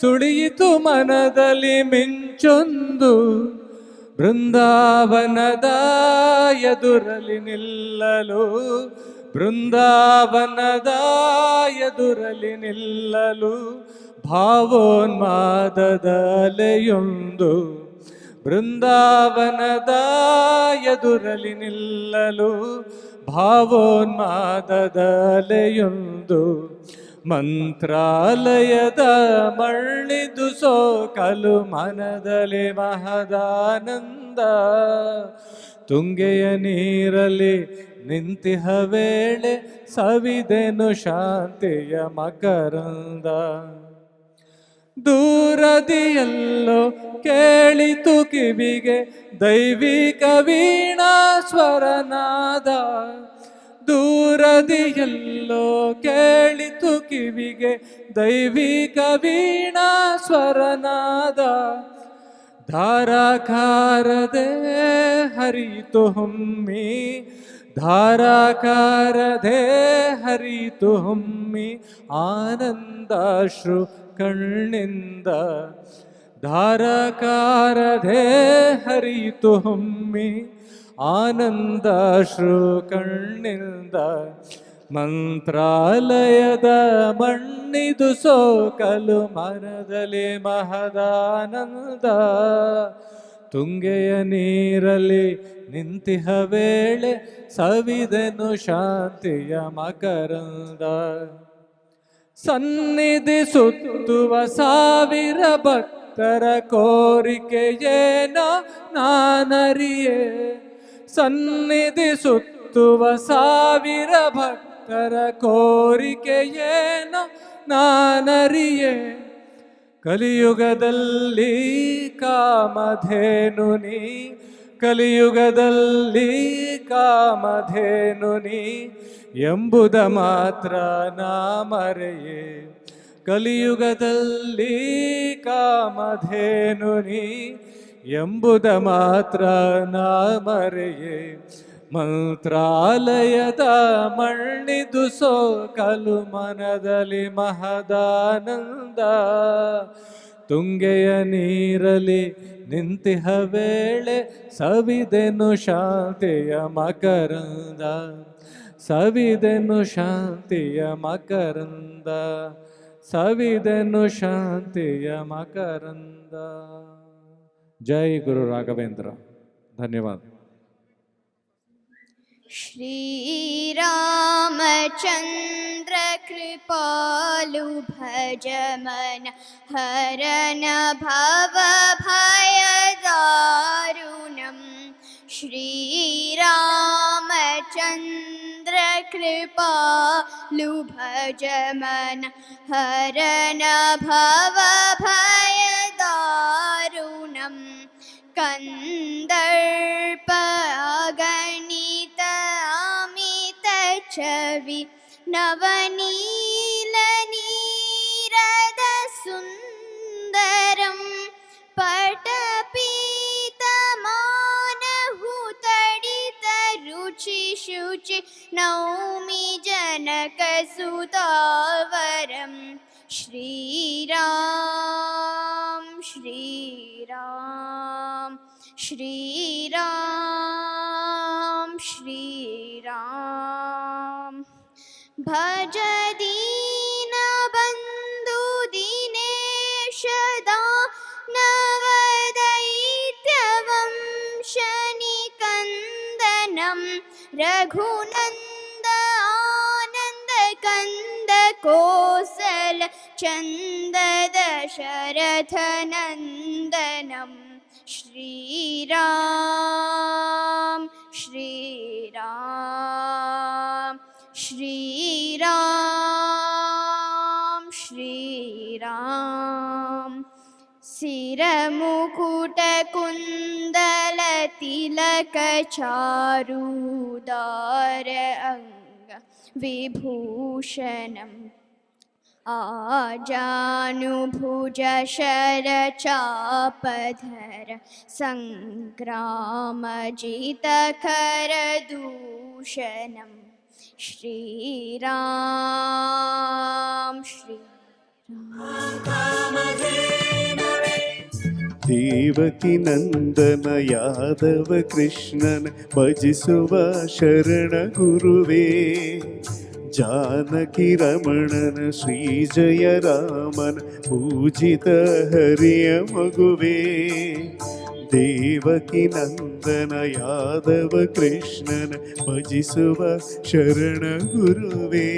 ಸುಳಿಯಿತು ಮನದಲ್ಲಿ ಮಿಂಚೊಂದು. ಬೃಂದಾವನದ ಎದುರಲಿ ನಿಲ್ಲಲು, ಬೃಂದಾವನದ ಎದುರಲಿ ನಿಲ್ಲಲು ಭಾವೋನ್ಮಾದದ ಅಲೆಯೊಂದು. ಬೃಂದಾವನದ ಎದುರಲಿ ನಿಲ್ಲಲು ಭಾವೋನ್ಮಾದದ ಅಲೆಯೊಂದು. ಮಂತ್ರಾಲಯದ ಮಳ್ಳಿದು ಸೋಕಲು ಮನದಲ್ಲಿ ಮಹದಾನಂದ. ತುಂಗೆಯ ನೀರಲಿ ನಿಂತಿಹ ವೇಳೆ ಸವಿದೆನು ಶಾಂತಿಯ ಮಕರಂದ. ದೂರದಿಯಲ್ಲೋ ಕೇಳಿತು ಕಿವಿಗೆ ದೈವಿಕ ವೀಣಾ ಸ್ವರನಾದ. ದೂರದಿಯಲ್ಲೋ ಕೇಳಿತು ಕಿವಿಗೆ ದೈವಿಕ ವೀಣಾ ಸ್ವರನಾದ. ಧಾರಾಕಾರದೆ ಹರಿತು ಹೊಮ್ಮಿ, ಧಾರಾಕಾರದೆ ಹರಿತು ಹೊಮ್ಮಿ ಆನಂದಾಶ್ರು ಕಣ್ಣಿಂದ. ಧಾರಾಕಾರದೆ ಹರಿತು ಹೊಮ್ಮಿ ಆನಂದಾಶ್ರು ಕಣ್ಣಿಂದ. ಮಂತ್ರಾಲಯದ ಮಣ್ಣಿದು ಸೋಕಲು ಮನದಲ್ಲಿ ಮಹದಾನಂದ. ತುಂಗೆಯ ನೀರಲಿ ನಿಂತಿಹ ವೇಳೆ ಸವಿದೆನು ಶಾಂತಿಯ ಮಕರಂದ. ಸನ್ನಿಧಿ ಸುತ್ತುವ ಸಾವಿರ ಭಕ್ತರ ಕೋರಿಕೆಯೇನೋ ನಾನರಿಯೇ. ಸನ್ನಿಧಿ ಸುತ್ತುವ ಸಾವಿರ ಭಕ್ತರ ಕೋರಿಕೆಯೇನೋ ನಾನರಿಯೇ. ಕಲಿಯುಗದಲ್ಲಿ ಕಾಮಧೇನು ನೀ, ಕಲಿಯುಗದಲ್ಲಿ ಕಾಮಧೇನು ನೀ ಎಂಬುದ ಮಾತ್ರ ನಾ ಮರೆಯೇ. ಕಲಿಯುಗದಲ್ಲಿ ಕಾಮಧೇನು ನೀ ಎಂಬುದ ಮಾತ್ರ ನಾ ಮರೆಯೇ. ಮಂತ್ರಾಲಯದ ಮಣ್ಣಿದು ಸೋಕಲು ಮನದಲ್ಲಿ ಮಹದಾನಂದ. ತುಂಗೆಯ ನೀರಲಿ ನಿಂತಿಹ ವೇಳೆ ಸವಿದೆನು ಶಾಂತಿಯ ಮಕರಂದ. ಸವಿದೆನು ಶಾಂತಿಯ ಮಕರಂದ, ಸವಿದೆನು ಶಾಂತಿಯ ಮಕರಂದ. ಜೈ ಗುರು ರಾಘವೇಂದ್ರ. ಧನ್ಯವಾದ. श्रीरामचन्द्र कृपालु भज मन हरन भव भयदारुणम्. श्रीरामचन्द्र कृपालु भज मन हरन भव भयदारुणम्. कंदर्प अगणित अमित छवि नवनील नीरद सुंदरं. पटपीतमानहुतडित रुचि शुचि नौमि जनकसुतावरम्. श्रीराम श्रीराम श्रीराम श्रीराम. भज दीनबन्धु दिनेश दानवदैत्यवंशनिकन्दनं. रघुनन्द आनन्द कंद कोसल चंद दशरथ नंदनम. श्रीराम श्री राम श्री राम श्री राम सिरमुकुट कुंडल तिलक चारुदार अंग विभूषणम् आजानुभुज शरचापधर सङ्ग्रामजितकर दूषणं श्रीराम श्री ದೇವಕಿ ನಂದನ ಯಾದವ ಕೃಷ್ಣನ ಭಜಿಸುವ ಶರಣ ಗುರುವೇ, ಜಾನಕಿ ರಮಣನ ಶ್ರೀ ಜಯ ರಾಮನ ಪೂಜಿತ ಹರಿಯ ಮಗುವೇ. ದೇವಕಿ ನಂದನ ಯಾದವ ಕೃಷ್ಣನ ಭಜಿಸುವ ಶರಣ ಗುರುವೇ,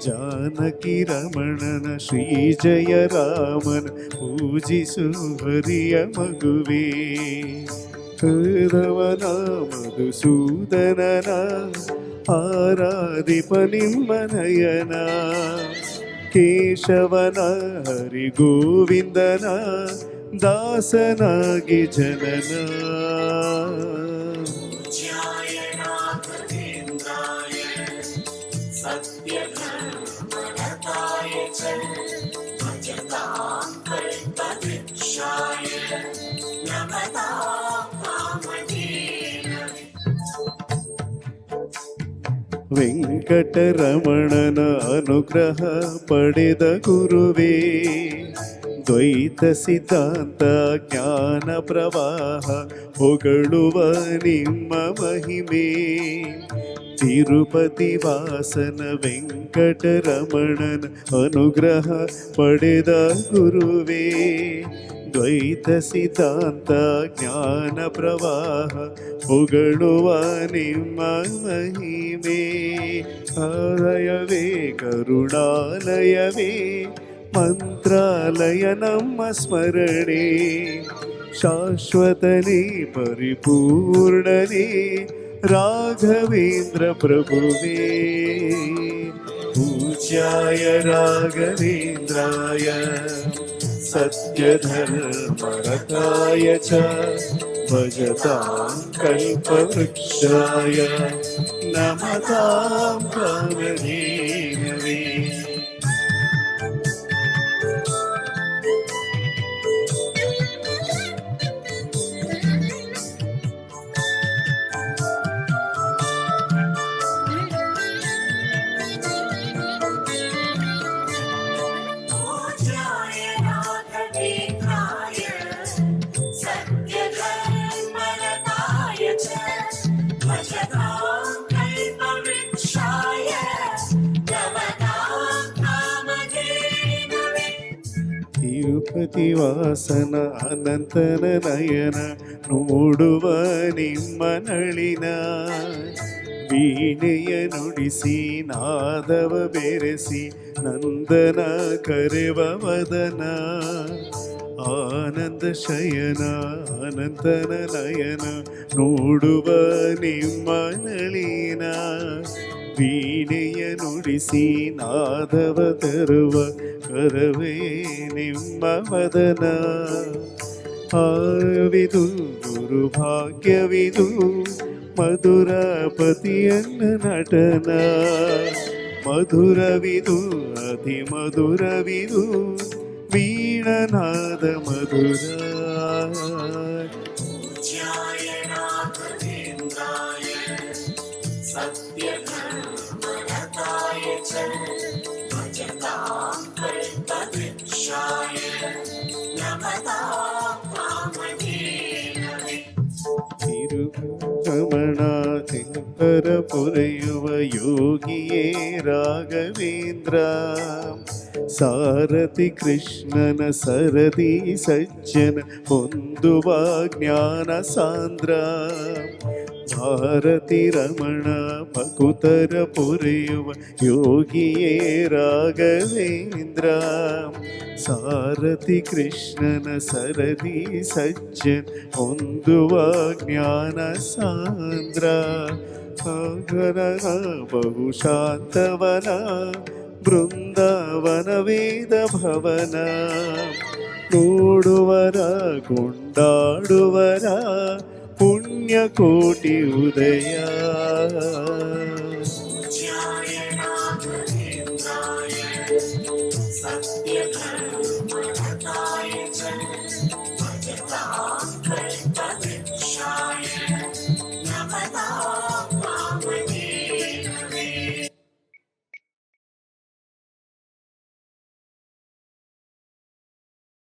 ಜಾನಕಿ ರಮಣನ ಶ್ರೀ ಜಯ ರಾಮನ ಪೂಜಿಸು ಹರಿಯ ಮಗುವೇ. ಹೃದವನ ಮಧುಸೂದನನ ಆರಾಧಿಪ ನಿಮ್ಮ ನಯನ, ಕೇಶವನ ಹರಿ ಗೋವಿಂದನ ದಾಸನಾಗಿ ಜನನ. ವೆಂಕಟರಮಣನ ಅನುಗ್ರಹ ಪಡೆದ ಗುರುವೇ, ದ್ವೈತ ಸಿದ್ಧಾಂತ ಜ್ಞಾನ ಪ್ರವಾಹ ಹೊಗಳುವ ನಿಮ್ಮ ಮಹಿಮೆ. ತಿರುಪತಿ ವಾಸನ ವೆಂಕಟರಮಣನ ಅನುಗ್ರಹ ಪಡೆದ ಗುರುವೇ, ದ್ವೈತ ಸಿದ್ಧಾಂತ ಜ್ಞಾನ ಪ್ರವಾಹ ಹೊಗಳುವ ನಿಮ್ಮ ಮಹಿಮೆ. ಆಲಯವೇ ಕರುಣಾಲಯವೇ ಮಂತ್ರಾಲಯ ನಮ್ಮ ಸ್ಮರಣೆ, ಶಾಶ್ವತನೇ ಪರಿಪೂರ್ಣನೇ ರಾಘವೇಂದ್ರ ಪ್ರಭುವೇ. ಪೂಜ್ಯಾಯ ರಾಘವೇಂದ್ರಾಯ ಸತ್ಯಧರ್ಮರತಾಯ ಚ ಭಜತಾಂ ಕಲ್ಪವೃಕ್ಷಾಯ ನಮತಾಂ ಕಾಮಧೇನವೇ. ತಿರುಪತಿ ವಾಸನ ಅನಂತನ ನಯನ ನೋಡುವ ನಿಮ್ಮ ನಳಿನ, ವೀಣೆಯ ನುಡಿಸಿ ನಾದವ ಬೆರೆಸಿ ನಂದನ ಕರೆವ ವದನ. ಆನಂದ ಶಯನ ಅನಂತನ ನಯನ ನೋಡುವ ನಿಮ್ಮ ನಳಿನ, ವೀಣೆಯ ನುಡಿಸಿ ನಾದವ ತರುವ ಕರವೇ ನಿಮ್ಮ ವದನ. ಆವಿದು ಗುರು ಭಾಗ್ಯವಿದು ಮಧುರ ಪತಿಯನ್ನ ನಟನ, ಮಧುರವಿದು ಅತಿ ಮಧುರವಿದು ವೀಣನಾದ ಮಧುರ. ತಿರುರಮಣ ತಿಂಕರ ಪೊರೆಯುವ ಯೋಗಿಯೇ ರಾಘವೇಂದ್ರ, ಸಾರಥಿ ಕೃಷ್ಣನ ಸರದಿ ಸಜ್ಜನ ಹೊಂದುವ ಜ್ಞಾನ ಸಾಂದ್ರ. ಭಾರತಿ ರಮಣ ಭಕುತರ ಪೊರೆಯುವ ಯೋಗಿಯೇ ರಾಘವೇಂದ್ರ. ಸಾರಥಿ ಕೃಷ್ಣನ ಸರದಿ ಸಜ್ಜನ್ ಹೊಂದುವ ಜ್ಞಾನ ಸಾಂದ್ರ. ಬಹುಶಾಂತವನ ಬೃಂದಾವನ ವೇದ ಭವನ. ನೋಡುವರ ಕೊಂಡಾಡುವರ ಪುಣ್ಯಕೋಟಿ ಉದಯ.